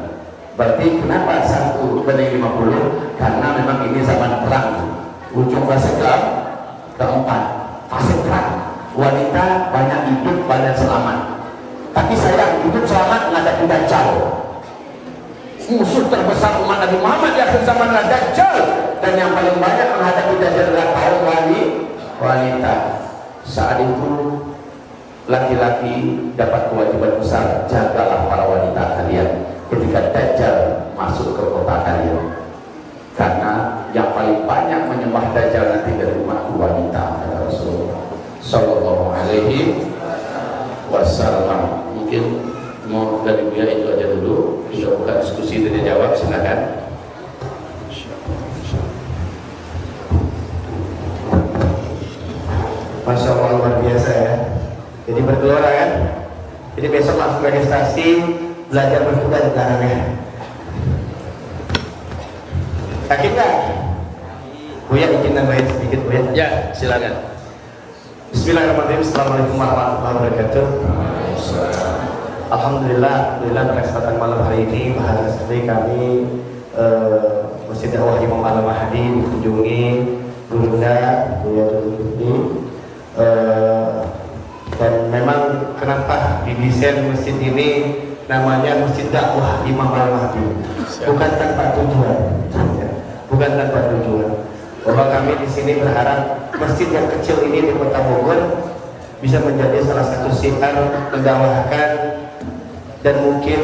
Berarti kenapa 1:50? Karena memang ini zaman perang. Ujung fase keempat, fase perang. Wanita banyak hidup, banyak selamat. Tapi sayang, hidup selamat menghadapi Dajjal. Musuh terbesar umat Nabi Muhammad di akhir zaman adalah Dajjal. Dan yang paling banyak menghadapi Dajjal adalah kaum wanita. Saat itu laki-laki dapat kewajiban besar, jagalah para wanita kalian ketika Dajjal masuk ke kota kalian. Karena yang paling banyak menyembah Dajjal nanti dari umat wanita, kata Rasulullah Sallallahu Alaihi Wasallam. Mungkin mau dari Buya itu aja dulu. Kita buka diskusi dan jawab, silakan. Masya Allah, luar biasa ya. Jadi bergelora kan. Jadi besok langsung registrasi belajar berkuda di belakangnya. Yakin nggak? Buya izin nambahin sedikit Buya. Ya, silakan. Bismillahirrahmanirrahim. Assalamualaikum warahmatullahi wabarakatuh. Alhamdulillah pada kesempatan malam hari ini bahagia sekali kami Masjid Dakwah Imam Al-Mahdi dikunjungi Gurunda Buya Duludi. Dan memang kenapa didesain masjid ini namanya Masjid Dakwah Imam Al-Mahdi, bukan tanpa tujuan, bukan tanpa tujuan. Bahwa kami di sini berharap masjid yang kecil ini di Kota Bogor bisa menjadi salah satu syiar mendakwahkan dan mungkin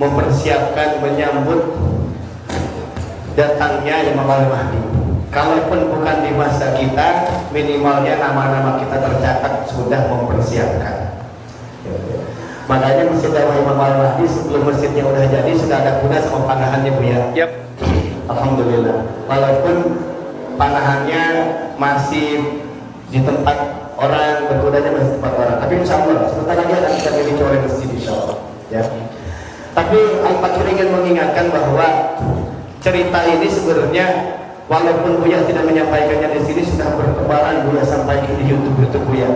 mempersiapkan menyambut datangnya Imam Al-Mahdi. Kalaupun bukan di masa kita, minimalnya nama-nama kita tercatat sudah mempersiapkan. Makanya Masjid Dakwah Imam Al-Mahdi sebelum masjidnya udah jadi sudah ada kuda sama panahannya Bu ya. Yep. Alhamdulillah. Walaupun panahannya masih di tempat orang, berkudanya masih di tempat orang. Tapi insya Allah sebentar lagi akan kita pilih oleh masjid insya Allah. Ya. Tapi Al-Fakir ingin mengingatkan bahwa cerita ini sebenarnya walaupun Buya tidak menyampaikannya di sini sudah bertebaran Buya sampaikan di YouTube Buya.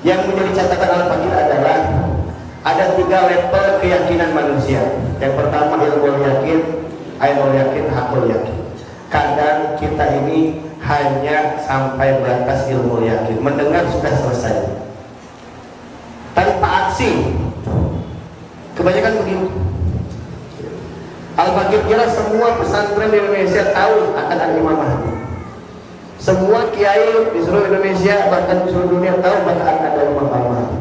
Yang menjadi catatan Al-Fakir adalah ada 3 level keyakinan manusia. Yang pertama ilmu yakin, ainul yakin, hakul yakin. Kadang kita ini hanya sampai batas ilmu yakin, mendengar sudah selesai tanpa aksi. Kebanyakan begitu. Al-Fakir kira semua pesantren di Indonesia tahu akan ada Imam Mahdi. Semua kiai di seluruh Indonesia bahkan di seluruh dunia tahu bahkan ada Imam Mahdi.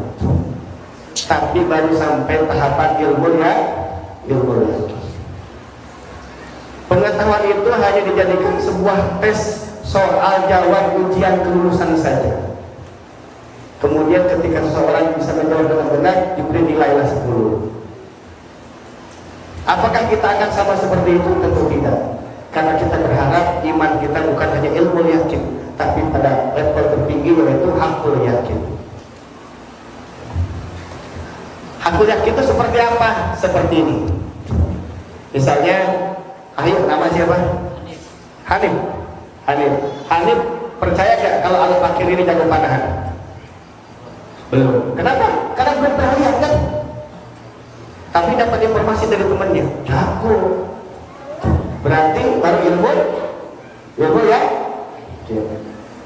Tapi baru sampai tahapan ilmu yakin. Pengetahuan itu hanya dijadikan sebuah tes soal jawab ujian kelulusan saja. Kemudian ketika ketika seseorang bisa menjawab dengan benar, diberi nilailah 10. Apakah kita akan sama seperti itu? Tentu tidak. Karena kita berharap iman kita bukan hanya ilmu yakin, tapi pada level tertinggi yaitu hakul yakin. Hakul yakin itu seperti apa? Seperti ini. Misalnya, ayo nama siapa? Hanif. Hanif percaya gak kalau Al-Fakir ini jago panahan? Belum. Kenapa? Karena belum pernah lihat kan? Tapi dapat informasi dari temannya, jago. Berarti baru ilmu ya.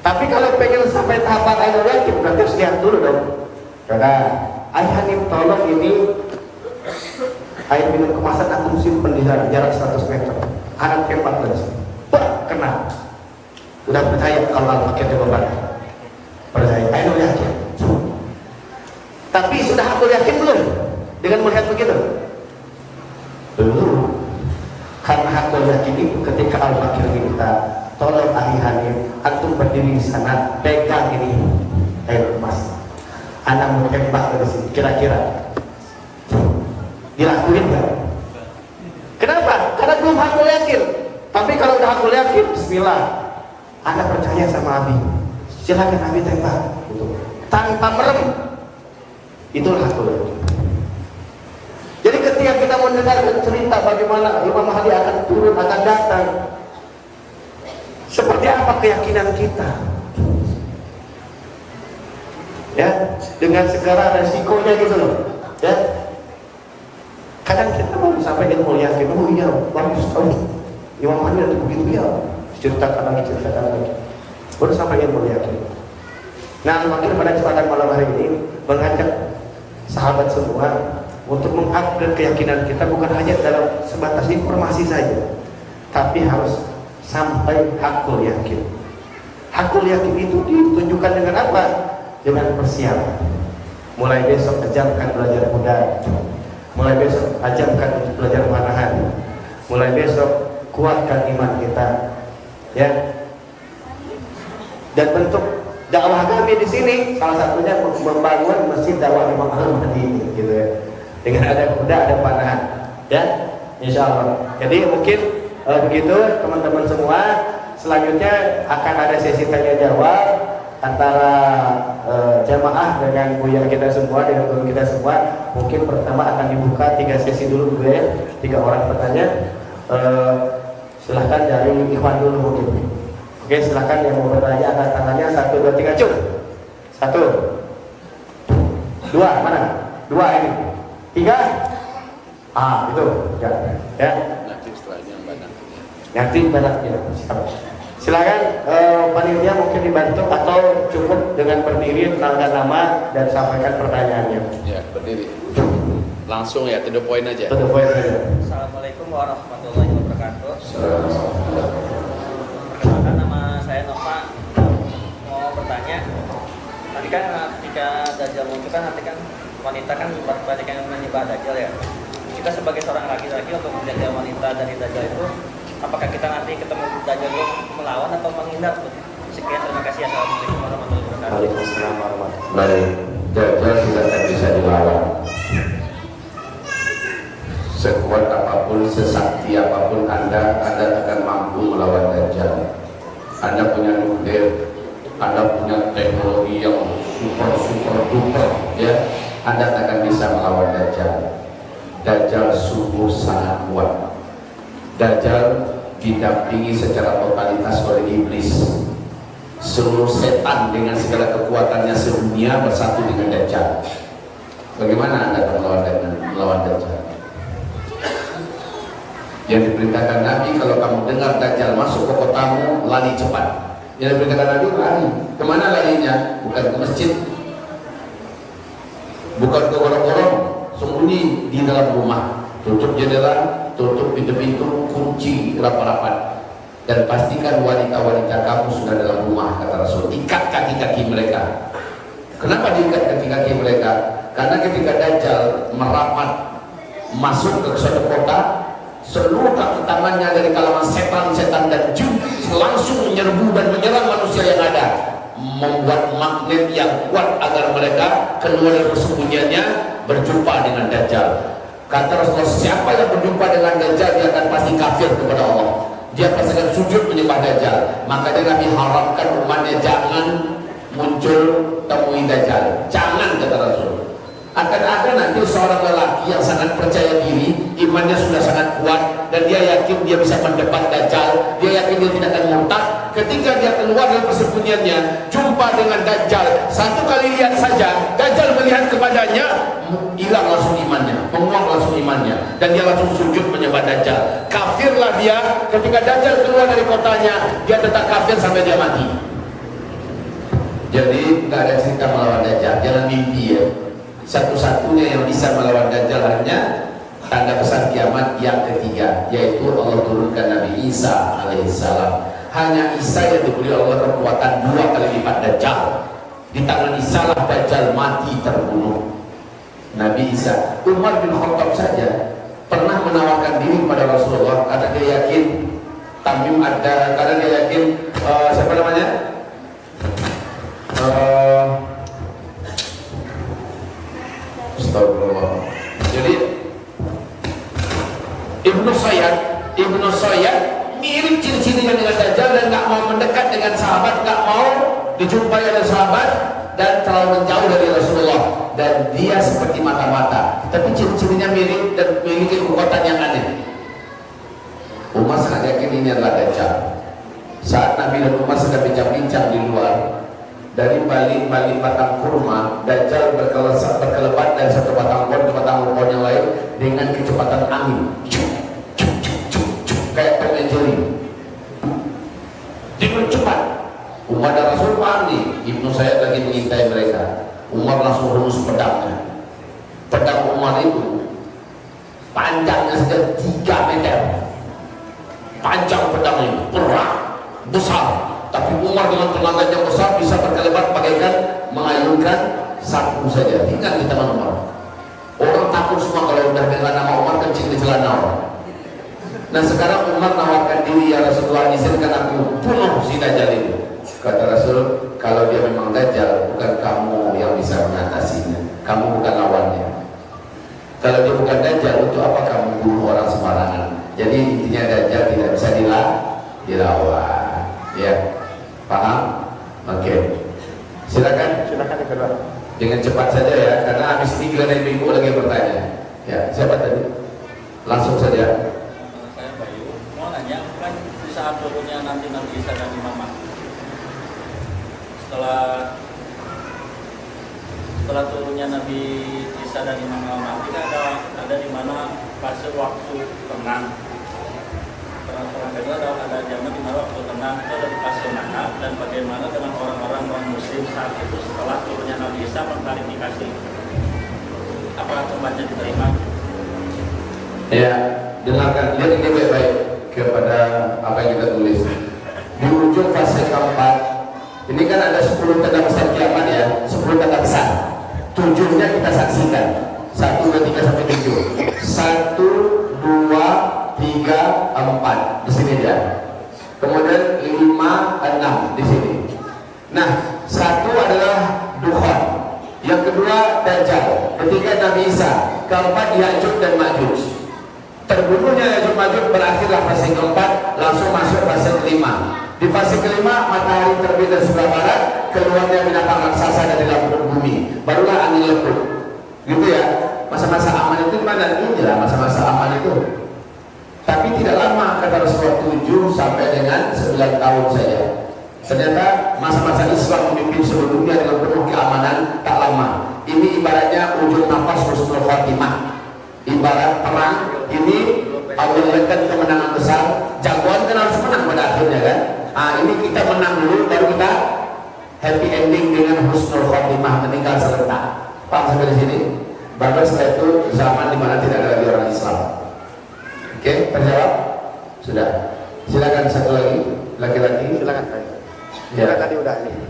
Tapi kalau pengen sampai tahapan ainul yakin, berarti harus lihat dulu dong. Karena Ayah Hanif, tolong ini air minum kemasan aku simpen di sana, jarak 100 meter. Anak tembak dari sini. Kena. Udah percaya kalau Al-Fakir jawaban. Percaya, ainul yakin. Tapi sudah aku yakin belum? Dengan melihat begitu? Belum. Karena hakul yakin itu ketika Al-Fakir minta, tolong Ahli Hanif, antum berdiri di sana, pegang ini air emas. Anak mau tembak dari sini, kira-kira dilakuin nggak? Kenapa? Karena belum hakul yakin. Tapi kalau udah hakul yakin, Bismillah, anak percaya sama Abi, silakan Abi tembak, tanpa merem. Itulah hakul yakin. Jadi ketika kita mendengar cerita bagaimana Imam Mahdi akan turun, akan datang, seperti apa keyakinan kita? Ya, dengan segala resikonya gitu loh. Ya, kadang kita baru sampai ilmu yakin, oh iya, bagus sekali. Imam Mahdi ada begitu ya, ceritakan lagi, baru sampai ilmu yakin. Nah, makin pada kesempatan malam hari ini mengajak sahabat semua untuk mengupgrade keyakinan kita, bukan hanya dalam sebatas informasi saja, tapi harus sampai hakul yakin. Hakul yakin itu ditunjukkan dengan apa? Dengan persiapan. Mulai besok ajamkan belajar kuda, mulai besok ajamkan untuk belajar panahan, mulai besok kuatkan iman kita, ya. Dan bentuk dakwah kami di sini salah satunya membangun masjid dakwah Imam Mahdi ini, gitu ya. Dengan ada kuda, ada panahan, ya, insya Allah. Jadi mungkin begitu teman-teman semua. Selanjutnya akan ada sesi tanya jawab antara jamaah dengan buya kita semua, dengan guru kita semua. Mungkin pertama akan dibuka 3 sesi dulu, ya, 3 orang bertanya. Silahkan dari Ikhwan dulu mungkin. Oke, silahkan yang mau bertanya angkat tangannya. 1, 2, 3, cuk. 1, 2, mana? 2 ini. 3, itu ya. Nanti setelahnya banyak. Nanti banyak ya. Silakan panitia mungkin dibantu atau cukup dengan berdiri, kenalkan nama dan sampaikan pertanyaannya. Ya, berdiri. Langsung ya, to the point aja. To the point saja. Assalamualaikum warahmatullahi wabarakatuh. Perkenalkan, nama saya Nova. Mau bertanya, nanti kan ketika Dajjal muncul kan nanti kan wanita kan banyak yang menyembah Dajjal ya. Kita sebagai seorang laki-laki untuk menjaga wanita dari Dajjal itu, apakah kita nanti ketemu Dajjal itu melawan atau menghindar? Sekian, terima kasih. Assalamualaikum warahmatullahi wabarakatuh. Waalaikumsalam warahmatullahi wabarakatuh. Baik, Dajjal tidak akan bisa dilawan. Sekuat apapun, sesakti apapun Anda akan mampu melawan Dajjal. Anda punya nuklir, Anda punya teknologi yang super duper, ya, Anda akan bisa melawan Dajjal. Dajjal sungguh sangat kuat. Dajjal didampingi secara totalitas oleh iblis. Seluruh setan dengan segala kekuatannya sedunia bersatu dengan Dajjal. Bagaimana Anda akan melawan Dajjal? Yang diperintahkan Nabi, kalau kamu dengar Dajjal masuk ke kotamu, lari cepat. Yang diperintahkan Nabi, lari. Kemana larinya? Bukan ke masjid, bukan ke gorong-gorong, sembunyi di dalam rumah. Tutup jendela, tutup pintu-pintu, kunci rapat-rapat, dan pastikan wanita-wanita kamu sudah dalam rumah, kata Rasul. Ikat kaki-kaki mereka. Kenapa diikat kaki-kaki mereka? Karena ketika Dajjal merapat masuk ke suatu kota, seluruh kaki tangannya dari kalangan setan-setan dan jin langsung menyerbu dan menyerang manusia yang ada. membuat magnet yang kuat agar mereka keluar dari persembunyiannya berjumpa dengan Dajjal. Kata Rasulullah, siapa yang berjumpa dengan Dajjal dia akan pasti kafir kepada Allah, dia pasti akan sujud menyembah Dajjal. Makanya Nabi haramkan umatnya jangan muncul temui Dajjal, jangan, kata Rasul. Akan ada nanti seorang lelaki yang sangat percaya diri, imannya sudah sangat kuat, dan dia yakin dia bisa mendebat Dajjal, dia yakin dia tidak akan murtad. Ketika dia keluar dari persembunyiannya, jumpa dengan Dajjal, satu kali lihat saja, Dajjal melihat kepadanya, hilang langsung imannya, menguap langsung imannya, dan dia langsung sujud menyembah Dajjal. Kafirlah dia. Ketika Dajjal keluar dari kotanya, dia tetap kafir sampai dia mati. Jadi nggak ada cerita melawan Dajjal, jangan mimpi ya. Satu-satunya yang bisa melawan Dajjal hanya tanda besar kiamat yang ketiga, yaitu Allah turunkan Nabi Isa alaihissalam. Hanya Isa yang diberi Allah kekuatan 2 kali lipat Dajjal. Di tangan Isa lah Dajjal mati terbunuh. Nabi Isa. Umar bin Khattab saja pernah menawarkan diri kepada Rasulullah karena dia yakin Tamim ada, karena dia yakin siapa namanya? Astagfirullah. Jadi Ibnu Sayyad mirip ciri-cirinya dengan Dajjal dan nggak mau mendekat dengan sahabat, nggak mau dijumpai oleh sahabat, dan terlalu menjauh dari Rasulullah. Dan dia seperti mata-mata, tapi ciri-cirinya mirip dan memiliki kekuatan yang aneh. Umar sangat yakin ini adalah Dajjal. Saat Nabi dan Umar sedang bincang-bincang di luar, dari balik batang kurma, Dajjal berkelebat dari satu batang pohon ke batang pohon yang lain dengan kecepatan angin, kayak Tom and Jerry. Dia cepat. Umar dan Rasul panik. Ibnu Sayyad lagi mengintai mereka. Umar langsung runus pedangnya. Pedang Umar itu panjangnya sudah 3 meter. Panjang pedangnya itu, berat, besar. Tapi Umar dengan tenaga yang besar bisa berkelebat bagaikan mengayunkan sapu saja. Tinggal di tangan Umar. Orang takut semua kalau udah dengar nama Umar kencing di celana orang. Nah sekarang Umar nawarkan diri, ya Rasulullah, izinkan aku bunuh si Dajjal itu. Kata Rasul, kalau dia memang Dajjal, bukan kamu yang bisa mengatasinya, kamu bukan lawannya. Kalau dia bukan Dajjal, untuk apa kamu bunuh orang sembarangan? Jadi intinya Dajjal tidak bisa dilawan. Ya, paham? Oke. Silakan yang kedua. Dengan cepat saja ya, karena habis ini giliran ibu lagi bertanya. Ya, siapa tadi? Langsung saja. Saya Bayu, mau nanya, kan di saat turunnya nanti Nabi Isa dan Imam Mahdi, setelah turunnya Nabi Isa dan Imam Mahdi kan ada di mana fase waktu tenang. Perang kedua ada zaman di mana waktu tenang itu ada di fase mana, dan bagaimana dengan orang-orang non muslim saat itu setelah turunnya Nabi Isa mengklarifikasi apakah tempatnya diterima. Ya, dengarkan, lihat ini baik-baik kepada apa yang kita tulis. Di ujung fase keempat, ini kan ada 10 tanda besar kiamat ya, 10 tanda besar. 7-nya kita saksikan. 1, 2, 3 sampai 7. 1, 2, 3, 4 di sini dia. Kemudian 5, 6 di sini. Nah, 1 adalah Dukhan. Yang kedua Dajjal. Ketiga Nabi Isa. Keempat Ya'juj dan Ma'juj. Terbunuhnya Ya'juj Ma'juj berakhirlah fase keempat, langsung masuk fase kelima. Di fase kelima matahari terbit dari sebelah barat, keluarnya binatang raksasa dari dalam bumi, barulah angin lembut. Gitu ya. Masa-masa aman itu mana? Inilah masa-masa aman itu. Tapi tidak lama, kata Rasulullah, 7 sampai dengan 9 tahun saja. Ternyata masa-masa Islam memimpin seluruh dunia dengan penuh keamanan tak lama. Ini ibaratnya ujung nafas husnul khatimah. Ibarat perang, ini awalkan kemenangan besar. Jagoan kan harus menang pada akhirnya kan. Ini kita menang dulu, baru kita happy ending dengan husnul khatimah, meninggal serentak. Paham sampai di sini? Baru setelah itu zaman dimana tidak ada lagi orang Islam. Oke, terjawab? Sudah. Silakan satu lagi, laki-laki. Silakan. Ya. Tadi udah ini.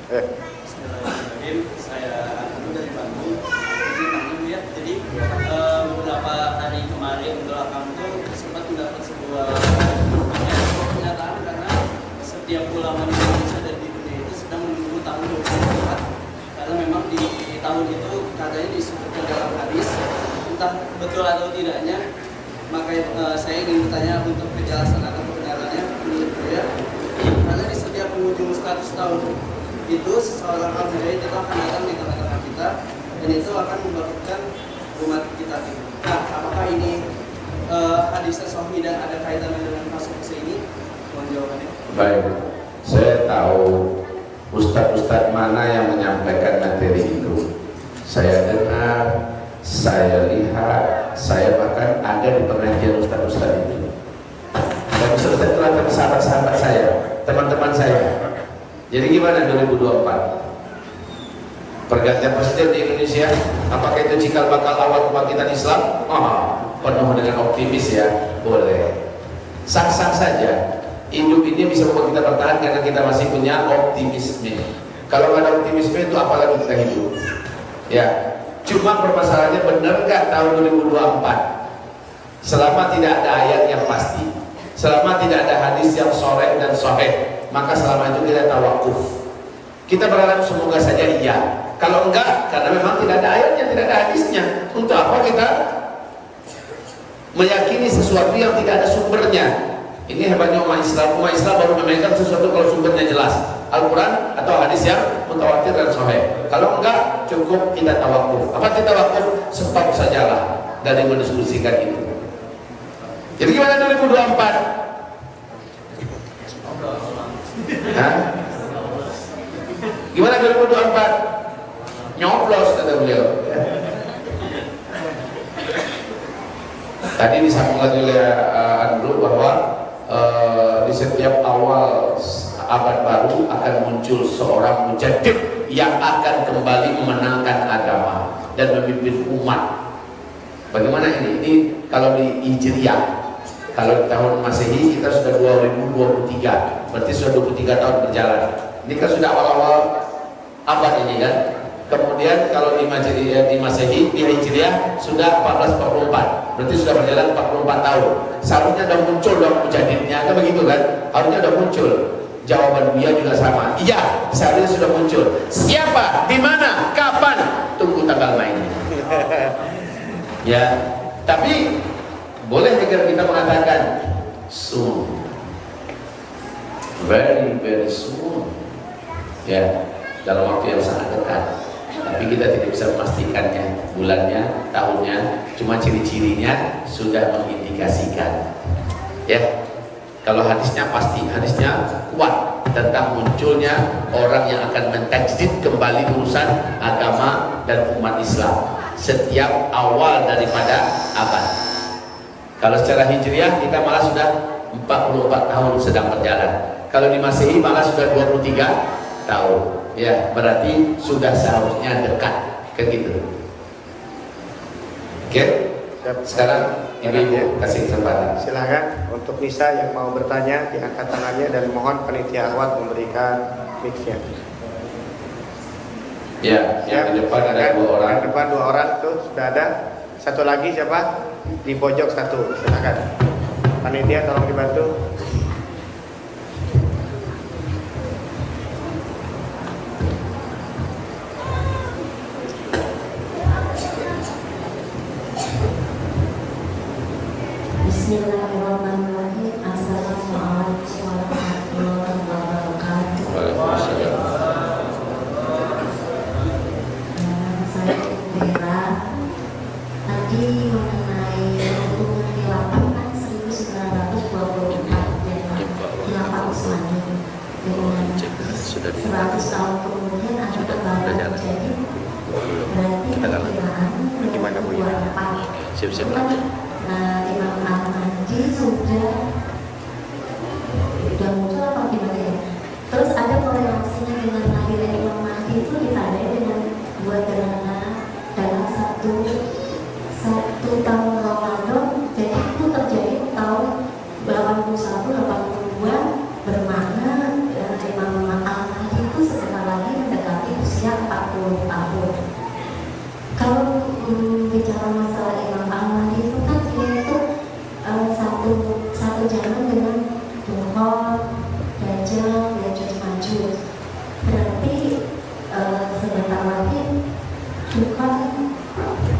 Bismillahirrahmanirrahim. Saya dari Bandung. Jadi beberapa hari kemarin belakang tuh sempat mendapat sebuah pernyataan karena setiap ulama di Indonesia dan di dunia itu sedang menunggu entah betul atau tidaknya, maka saya ingin bertanya untuk kejelasan atau kebenarannya menurut saya. Karena di setiap penghujung 100 tahun itu seseorang al-mujahid itu akan datang di tengah-tengah kita dan itu akan membangkitkan umat kita. Nah, apakah ini hadisnya sahih dan ada kaitannya dengan kasus ini? Mohon jawabannya. Baik, saya tahu ustadz-ustadz mana yang menyampaikan materi itu. Saya dengar, saya lihat, saya bahkan ada di pengajian ustadz-ustadz itu. Dan ustadz-ustadz itu adalah sahabat-sahabat saya, teman-teman saya. Jadi gimana 2024? Pergantian presiden di Indonesia, apakah itu cikal bakal awal kebangkitan Islam? Penuh dengan optimis ya, boleh. Sah-sah saja. Hidup ini bisa membuat kita bertahan karena kita masih punya optimisme. Kalau nggak ada optimisme itu apalagi kita hidup. Ya, cuma permasalahannya benar nggak tahun 2024? Selama tidak ada ayat yang pasti, selama tidak ada hadis yang sahih dan sahih, maka selama itu kita tawakuf. Kita berharap semoga saja iya. Kalau enggak, karena memang tidak ada ayatnya, tidak ada hadisnya. Untuk apa kita meyakini sesuatu yang tidak ada sumbernya? Ini hebatnya umat Islam. Umat Islam baru memegang sesuatu kalau sumbernya jelas, Al-Quran atau hadis yang mutawatir dan sahih. Kalau enggak, cukup kita tawakuf. Apa kita tawakuf? Stop sajalah dari mendiskusikan itu. Jadi gimana 2024? Hah? Gimana 2024? Nyoblos kata beliau. Tadi disambung lagi oleh Andrew bahwa di setiap awal abad baru akan muncul seorang mujaddid yang akan kembali memenangkan agama dan memimpin umat. Bagaimana ini? Ini kalau di Hijriah, kalau di tahun Masehi kita sudah 2023, berarti sudah 23 tahun berjalan. Ini kan sudah awal-awal abad ini kan. Kemudian kalau di Masehi, di Hijriah sudah 1444, berarti sudah berjalan 44 tahun. Seharusnya sudah muncul dong mujaddidnya, kan begitu kan? Harusnya sudah muncul. Jawaban dia juga sama. Iya, seharusnya sudah muncul. Siapa? Di mana? Kapan? Tunggu tanggal mainnya. Ya, tapi boleh kita mengatakan soon, very very soon. Ya, dalam waktu yang sangat dekat. Tapi kita tidak bisa memastikannya bulannya, tahunnya, cuma ciri-cirinya sudah mengindikasikan. Ya, kalau hadisnya pasti, hadisnya kuat tentang munculnya orang yang akan mentajdid kembali urusan agama dan umat Islam setiap awal daripada abad. Kalau secara hijriah kita malah sudah 44 tahun sedang berjalan. Kalau di Masehi malah sudah 23 tahun. Ya, berarti sudah seharusnya dekat ke gitu. Oke? Sekarang Ibu kasih kesempatan. Silakan untuk Nisa yang mau bertanya diangkat tangannya dan mohon panitia awat memberikan mic-nya. Ya, yang di depan ada 2 orang. Yang depan 2 orang tuh sudah ada. Satu lagi siapa? Di pojok 1. Silakan. Panitia tolong dibantu. Bismillahirrahmanirrahim. Assalamualaikum warahmatullahi wabarakatuh. Saya Vera. Tadi mengenai hubungan khilafah kan 1924 dan khilafah Utsmani dengan 100 tahun kemudian ada perubahan jadi berarti perkiraan 2024. Imam Al-Mahdi sudah muncul apa gimana ya? Terus ada korelasinya dengan lahirnya Imam Mahdi itu ditandai dengan 2 gerhana dalam satu tahun Ramadan. Jadi itu terjadi tahun 81-82 bermakna Imam Al-Mahdi itu sebentar lagi mendekati usia 40 tahun. Kalau bicara masalah Imam Al-Mahdi itu kan dia itu satu zaman dengan Duhon, Dajjal, Yajuj Majuj. Berarti sebentar lagi Duhon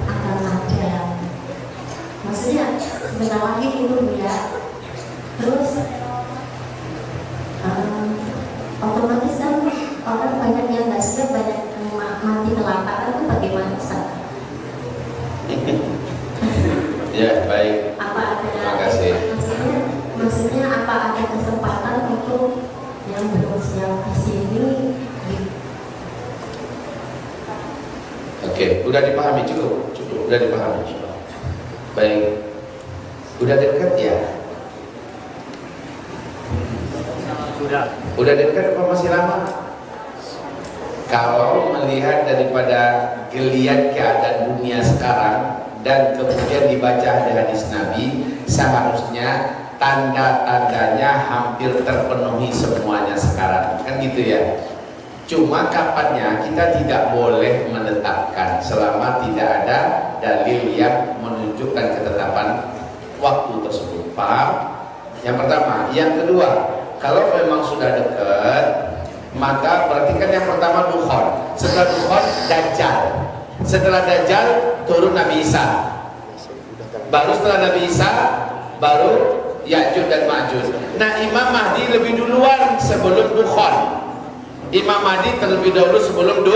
akan ada. sebentar lagi itu ya. Terus otomatis kan orang banyak yang nggak siap, banyak yang mati kelaparan, itu bagaimana Ustaz? Ya, baik. Apa ada? Terima kasih. Maksudnya apa ada kesempatan untuk yang belum siap di sini? Oke, udah dipahami, cukup, udah dipahami. Baik, udah dekat ya? Udah dekat apa masih lama? Kalau melihat daripada geliat keadaan dunia sekarang dan kemudian dibaca di hadis Nabi, seharusnya tanda-tandanya hampir terpenuhi semuanya sekarang, kan gitu ya. Cuma kapannya kita tidak boleh menetapkan selama tidak ada dalil yang menunjukkan ketetapan waktu tersebut. Paham? Yang pertama. Yang kedua, kalau memang sudah dekat, maka berarti kan yang pertama dukhon. Setelah dukhon, dajjal. Setelah dajjal, turun Nabi Isa. Baru setelah Nabi Isa, baru Ya'juj dan Ma'juj. Nah, Imam Mahdi lebih duluan sebelum dukhon. Imam Mahdi terlebih dahulu sebelum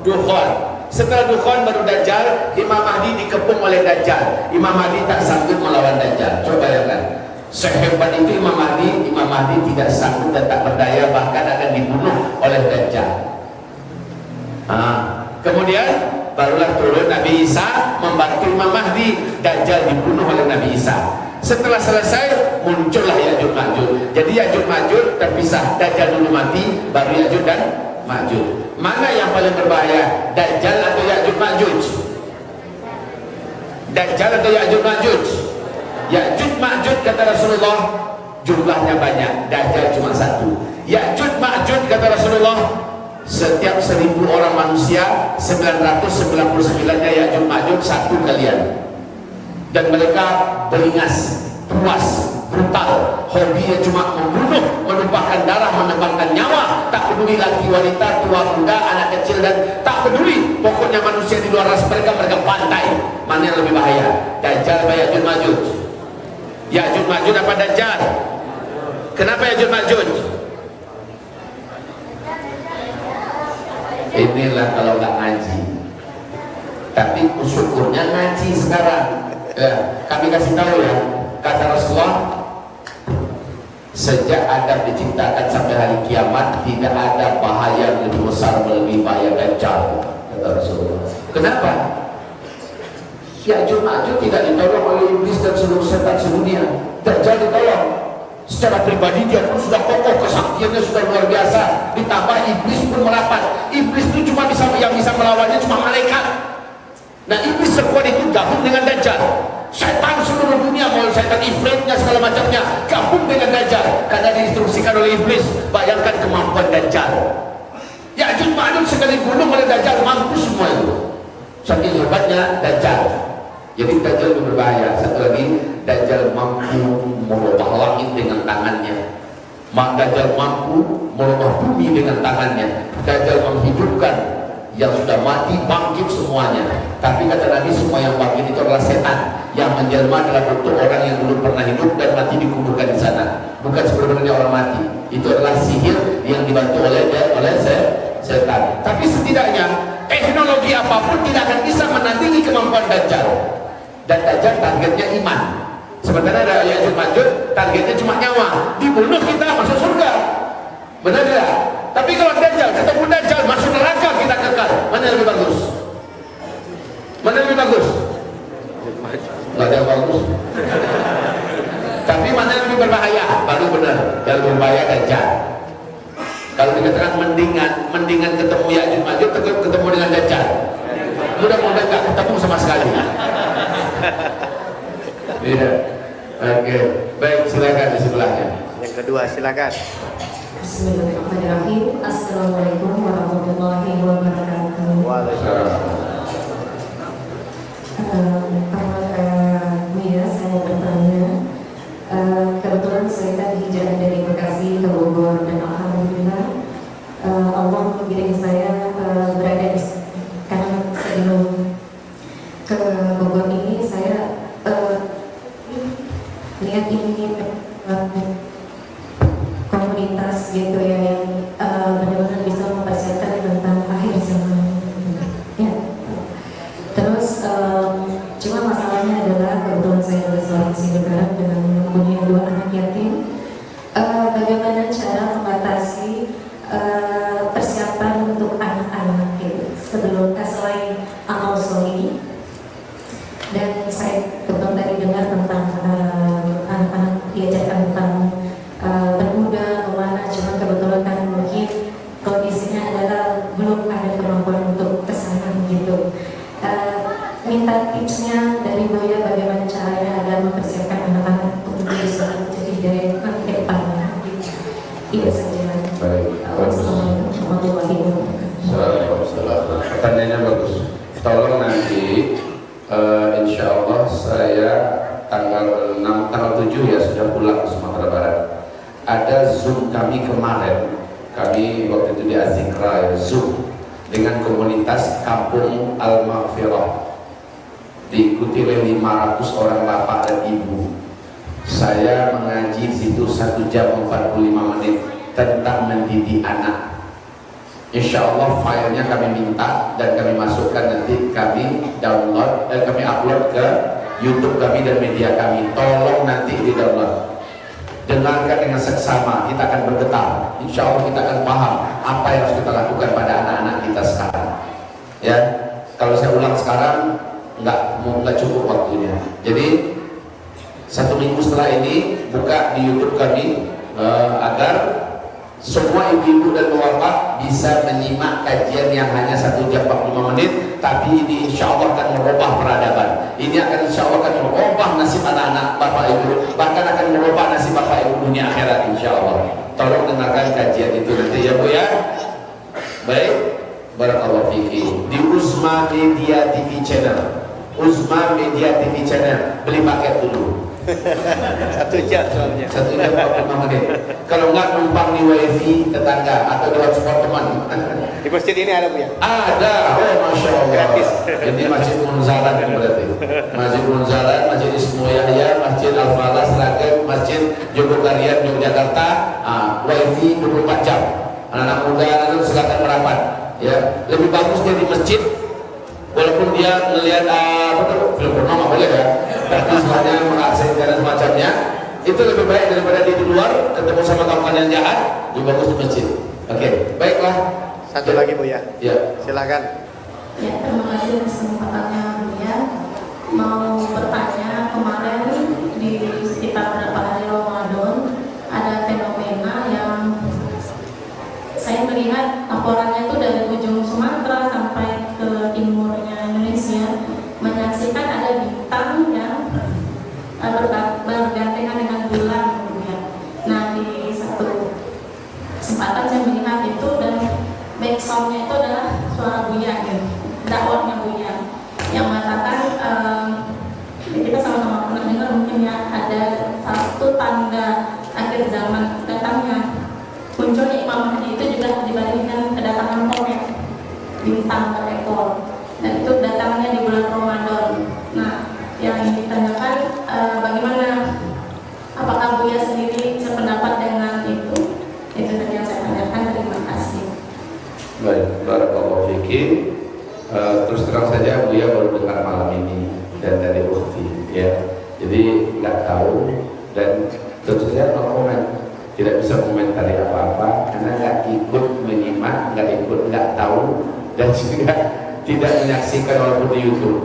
dukhon. Setelah dukhon baru dajjal. Imam Mahdi dikepung oleh dajjal. Imam Mahdi tak sanggup melawan dajjal. Coba bayangkan, sehebat itu Imam Mahdi tidak sanggup dan tak berdaya, bahkan akan dibunuh oleh dajjal. Kemudian barulah turun Nabi Isa membantu Imam Mahdi. Dajjal dibunuh oleh Nabi Isa. Setelah selesai muncullah Ya'juj Ma'juj. Jadi Ya'juj Ma'juj terpisah. Dajjal dulu mati, baru Ya'juj dan Ma'juj. Mana yang paling berbahaya, Dajjal atau Ya'juj Ma'juj? Dajjal atau Ya'juj Ma'juj? Ya'juj Ma'juj kata Rasulullah jumlahnya banyak, Dajjal cuma satu. Ya'juj Ma'juj kata Rasulullah setiap 1000 orang manusia 999-nya Ya'juj Ma'juj satu kalian. Dan mereka beringas, puas, brutal. Hobinya cuma membunuh, menumpahkan darah, menebangkan nyawa. Tak peduli laki wanita, tua muda, anak kecil, dan tak peduli. Pokoknya manusia di luar ras mereka pantai. Mana yang lebih bahaya, Dajjal atau Ya'juj Ma'juj? Ya'juj Ma'juj apa Dajjal? Kenapa Ya'juj Ma'juj? Inilah kalau nggak ngaji. Tapi syukurnya ngaji sekarang. Ya, kami kasih tahu ya, kata Rasulullah, sejak Adam diciptakan sampai hari kiamat tidak ada bahaya yang lebih besar melebihi bahaya Dajjal, kata Rasulullah. Kenapa? Ya'juj Ma'juj tidak ditolong oleh iblis dan seluruh setan sedunia. Dajjal ditolong. Secara pribadi dia pun sudah kokoh, kesaktiannya sudah luar biasa. Ditambah iblis pun merapat. Iblis itu cuma yang bisa melawannya cuma malaikat. Nah, iblis sekuat itu gabung dengan Dajjal. Setan seluruh dunia, mau setan ifritnya segala macamnya, gabung dengan Dajjal karena diinstruksikan oleh iblis. Bayangkan kemampuan Dajjal. Ya'juj Ma'juj sekali bunuh oleh Dajjal, mampu semua itu. Saking hebatnya Dajjal. Jadi Dajjal lebih berbahaya. Satu lagi, Dajjal mampu merubah langit dengan tangannya. Dajjal mampu merubah bumi dengan tangannya. Dajjal menghidupkan yang sudah mati, bangkit semuanya. Tapi kata Nabi, semua yang bangkit itu adalah setan. Yang menjelma adalah bentuk orang yang dulu pernah hidup dan mati dikuburkan di sana. Bukan sebenarnya orang mati. Itu adalah sihir yang dibantu oleh setan. Tapi setidaknya teknologi apapun tidak akan bisa menandingi kemampuan Dajjal. Dan Dajjal targetnya iman. Sementara ada Ya'juj Ma'juj targetnya cuma nyawa. Dibunuh kita masuk surga. Benar tidak? Tapi kalau Dajjal, ketemu Dajjal masuk neraka kita kekal. Mana yang lebih bagus? Mana yang lebih bagus? Nggak ada yang bagus. Tapi mana yang lebih berbahaya? Baru benar. Yang lebih berbahaya Dajjal. Kalau dikatakan mendingan ketemu Ya'juj Ma'juj ketemu dengan Dajjal. Mudah-mudahan nggak ketemu sama sekali. Iya. Oke. Baik, silakan di sebelahnya. Yang kedua, silakan. Bismillahirrahmanirrahim. Assalamualaikum warahmatullahi wabarakatuh. Waalaikumsalam. Saya mau bertanya. Kebetulan saya tadi hijrah dari Bekasi ke Bogor dan alhamdulillah Allah mengiringi saya berada di karena sebelum ke Bogor ini saya selain amal soleh. Dan saya kebetulan tadi dengar tentang anak-anak diajarkan tentang bermuda kemana, cuman kebetulan kan mungkin kondisinya adalah belum ada kemampuan untuk kesana gitu. Minta tipsnya dari Buya bagaimana caranya agar mempersiapkan anak-anak untuk bisa jadi direktur ke depannya. Itu saja. Baik. Wassalamualaikum warahmatullahi wabarakatuh. Pertanyaannya bagus. Tolong nanti insya Allah saya tanggal 7 ya sudah pulang ke Sumatera Barat. Ada Zoom kami kemarin, kami waktu itu di Azikra Zoom dengan komunitas Kampung Al-Maghfirah, diikuti oleh 500 orang bapak dan ibu. Saya mengaji di situ 1 jam 45 menit tentang mendidik anak. Insya Allah filenya kami minta dan kami masukkan, nanti kami download dan kami upload ke YouTube kami dan media kami. Tolong nanti di download, dengarkan dengan seksama, kita akan bergetar. Insya Allah kita akan paham apa yang harus kita lakukan pada anak-anak kita sekarang. Ya, kalau saya ulang sekarang nggak cukup waktunya. Jadi 1 minggu setelah ini buka di YouTube kami agar semua ibu-ibu dan bapak bisa menyimak kajian yang hanya 1 jam 45 menit, tapi ini insya Allah akan merubah peradaban. Ini akan insya Allah akan merubah nasib anak-anak bapak ibu, bahkan akan merubah nasib bapak ibu dunia akhirat insya Allah. Tolong dengarkan kajian itu nanti ya Bu ya. Baik, barakallahu fiiki. Di Uzma Media TV Channel, Uzma Media TV Channel, beli paket dulu. 1 jam soalnya. 1 jam 45 menit. Kalau enggak numpang di wifi tetangga atau di hotspot teman. Di masjid ini ada Bu ya? Ada, oh masya Allah. Gratis. Ini Masjid Munzalan berarti. Masjid Munzalan, Masjid Ismu Yahya, Masjid Al Falah Sragen, Masjid Jogokarian Yogyakarta. Wifi 24 jam. Anak-anak muda itu silakan merapat. Ya, lebih bagus dia di masjid. Walaupun dia melihat film porno nggak boleh ya, tapi sebenarnya mengakses dan semacamnya itu lebih baik daripada di luar ketemu sama kawan yang jahat. Lebih bagus di masjid. Oke, baiklah. Satu lagi Bu ya. Ya. Silakan. Ya, terima kasih atas kesempatannya Buya. Mau bertanya, kemarin di sekitar beberapa hari Ramadan ada fenomena yang saya melihat laporannya itu dari ujung Sumatera sampai ke timurnya Indonesia, menyaksikan ada bintang yang bergandengan dengan bulan gitu ya. Nah, di satu kesempatan saya melihat itu dan backsoundnya itu adalah suara Buya gitu, dakwahnya Buya yang mengatakan kita sama-sama pernah dengar mungkin ya, ada satu tanda akhir zaman datangnya. Munculnya Imam Mahdi itu juga dibandingkan kedatangan komet, bintang berekor, dan itu datangnya di bulan Ramadan. Nah, yang ditanyakan bagaimana, apakah Buya sendiri sependapat dengan itu? Itu tadi yang saya tanyakan. Terima kasih. Baik, barakallahu fiiki. Terus terang saja Buya baru dengar malam ini dan dari Ukti ya. Jadi nggak tahu dan tentu saja no comment. Tidak bisa komentari apa-apa karena nggak ikut menyimak, nggak tahu dan juga tidak menyaksikan walaupun di YouTube.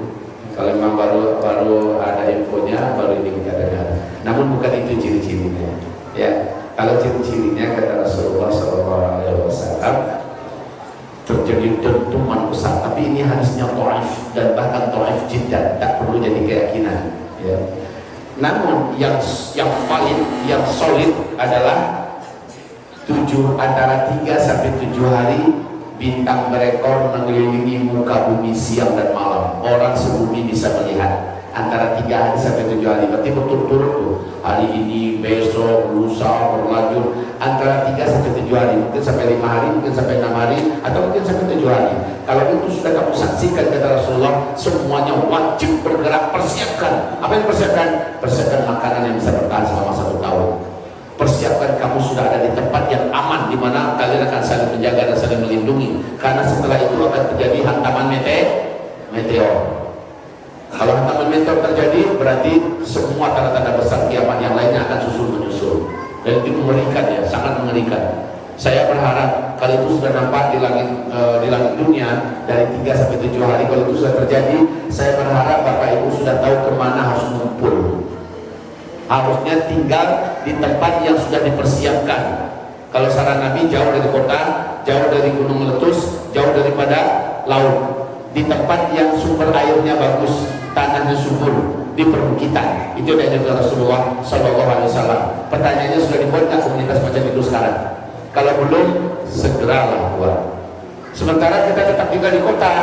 Kalau memang baru ada infonya, baru ini kita dengar. Namun bukan itu ciri-cirinya. Ya, kalau ciri-cirinya kata Rasulullah SAW terjadi dentuman besar, tapi ini hadisnya dhaif dan bahkan dhaif jiddan, tak perlu jadi keyakinan. Ya. Namun yang valid, yang solid adalah antara 3 sampai 7 hari bintang berekor mengelilingi muka bumi siang dan malam. Orang sebumi bisa melihat antara 3 hari sampai 7 hari. Berarti berturut-turut tuh. Hari ini, besok, lusa, berlanjut antara 3 sampai 7 hari. Mungkin sampai 5 hari, mungkin sampai 6 hari, atau mungkin sampai 7 hari. Kalau itu sudah kamu saksikan kata Rasulullah, semuanya wajib bergerak, persiapkan. Apa yang persiapkan? Persiapkan makanan yang bisa bertahan selama 1 tahun. Persiapkan kamu sudah ada di tempat yang aman, di mana kalian akan saling menjaga dan saling melindungi. Karena setelah itu akan terjadi hantaman meteor. Kalau hantaman meteor terjadi, berarti semua tanda-tanda besar kiamat yang lainnya akan susul menyusul. Dan itu mengerikan ya, sangat mengerikan. Saya berharap kalau itu sudah nampak di langit dunia dari 3 sampai 7 hari, kalau itu sudah terjadi, saya berharap Bapak Ibu sudah tahu kemana harus mengumpul. Harusnya tinggal di tempat yang sudah dipersiapkan. Kalau saran Nabi, jauh dari kota, jauh dari gunung meletus, jauh daripada laut, di tempat yang sumber airnya bagus, tanahnya subur, di perbukitan. Itu diajarkan Rasulullah SAW. Pertanyaannya, sudah dibuat nggak komunitas macam itu sekarang? Kalau belum, segeralah buat. Sementara kita tetap tinggal di kota,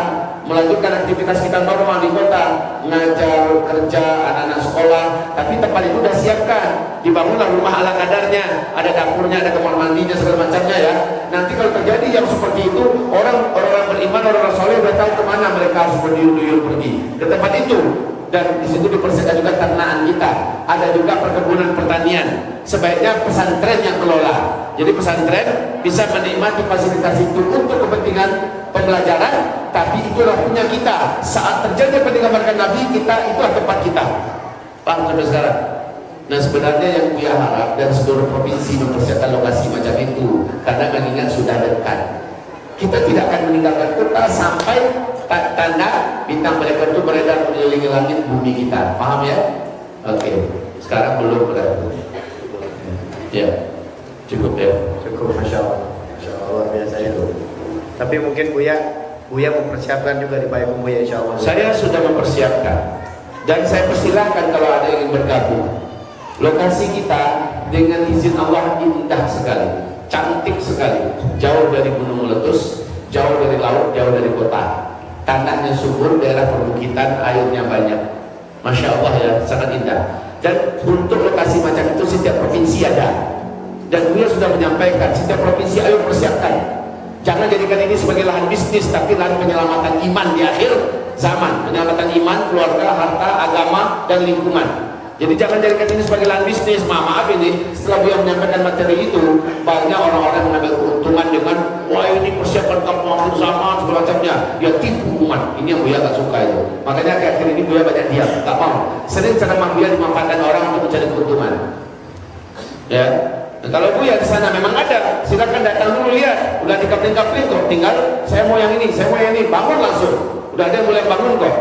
melanjutkan aktivitas kita normal di kota, ngajar, kerja, anak-anak sekolah, tapi tempat itu sudah siapkan, dibangunlah rumah ala kadarnya, ada dapurnya, ada kamar mandinya, segala macamnya ya. Nanti kalau terjadi yang seperti itu, orang beriman, orang soleh sudah tahu kemana mereka harus berduyun-duyun pergi ke tempat itu. Dan di situ dipersiapkan juga ternaan kita, ada juga perkebunan pertanian. Sebaiknya pesantren yang kelola. Jadi pesantren bisa menikmati fasilitas itu untuk kepentingan pembelajaran, tapi itulah punya kita. Saat terjadi peninggalan Nabi, kita itulah tempat kita. Paham sampai sekarang? Nah, sebenarnya yang Buya harap dan seluruh provinsi mempersiapkan lokasi macam itu, karena mengingat sudah dekat. Kita tidak akan meninggalkan kota sampai tanda bintang malaikat itu beredar mengelilingi langit bumi kita. Paham ya? Oke. Sekarang belum berarti. Ya, cukup ya. Cukup, Masya Allah. Masya Allah, luar biasa itu. Tapi mungkin Buya mempersiapkan juga di Pak Buya, Insya Allah. Saya sudah mempersiapkan dan saya persilahkan kalau ada yang ingin bergabung. Lokasi kita dengan izin Allah indah sekali, cantik sekali, jauh dari gunung meletus, jauh dari laut, jauh dari kota. Tanahnya subur, daerah perbukitan, airnya banyak. Masya Allah ya, sangat indah. Dan untuk lokasi macam itu setiap provinsi ada. Dan beliau sudah menyampaikan, setiap provinsi ayo persiapkan. Jangan jadikan ini sebagai lahan bisnis, tapi lahan penyelamatan iman di akhir zaman. Penyelamatan iman, keluarga, harta, agama, dan lingkungan. Jadi jangan jadikan ini sebagai lahan bisnis. Maaf ini, setelah beliau menyampaikan materi itu, banyak orang-orang mengambil keuntungan dengan wah ini persiapan kampung bersama segala macamnya. Dia tipu umat. Ini yang Buya gak suka itu. Makanya akhir ini Buya banyak diam, gak mau. Sering ceramah Buya dimanfaatkan orang untuk mencari keuntungan. Ya. Nah, kalau Buya di sana memang ada, silakan datang dulu lihat. Udah dikapling-kapling kok. Tinggal saya mau yang ini, saya mau yang ini, bangun langsung. Udah ada yang mulai bangun kok.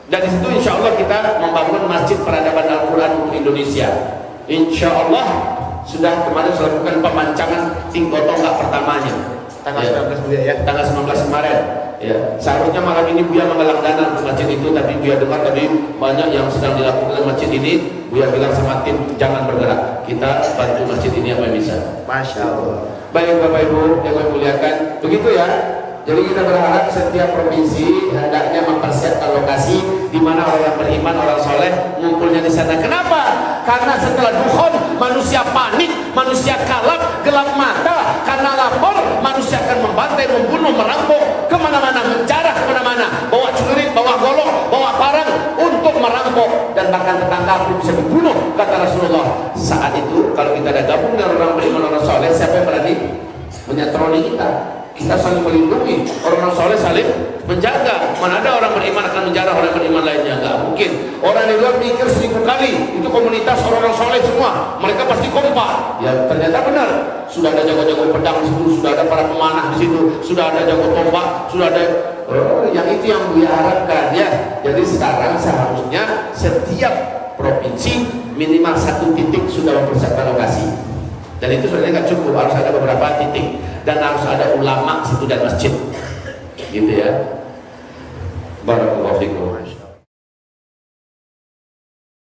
Dan di situ insya Allah kita membangun Masjid Peradaban Al-Quran untuk Indonesia. Insya Allah sudah kemarin melakukan pemancangan tingkat tonggak pertamanya. Tanggal Ya. 19 Buya ya. Tanggal 19 kemarin. Ya. Seharusnya malam ini Buya menggalang dana untuk masjid itu, tapi Buya dengar tadi banyak yang sedang dilakukan masjid ini. Buya bilang sama tim jangan bergerak. Kita bantu masjid ini apa yang bisa. Masya Allah. Baik Bapak Ibu yang kami muliakan, begitu ya. Jadi kita berharap setiap provinsi hendaknya mempersiapkan lokasi di mana orang beriman, orang soleh ngumpulnya di sana. Kenapa? Karena setelah dukhon manusia panik, manusia kalap, gelap mata. Karena lapar manusia akan membantai, membunuh, merampok kemana-mana, menjarah kemana-mana, bawa celurit, bawa golok, bawa parang untuk merampok dan bahkan tetangga pun bisa dibunuh. Kata Rasulullah. Saat itu kalau kita ada gabung dengan orang beriman, orang soleh, siapa yang berani menyatroni kita? Kita saling melindungi, orang-orang soleh saling menjaga. Mana ada orang beriman akan menjarah orang beriman lainnya? Enggak mungkin. Orang di luar mikir 1000 kali, itu komunitas orang-orang soleh semua, mereka pasti kompak. Ya ternyata benar. Sudah ada jago-jago pedang di situ, sudah ada para pemanah di situ, sudah ada jago tombak, sudah ada. Yang itu yang Buya harapkan ya. Jadi sekarang seharusnya setiap provinsi minimal 1 titik sudah mempersiapkan lokasi. Dan itu sebenarnya nggak cukup, harus ada beberapa titik dan harus ada ulama situ dan masjid, gitu ya. Barakallahu fikum.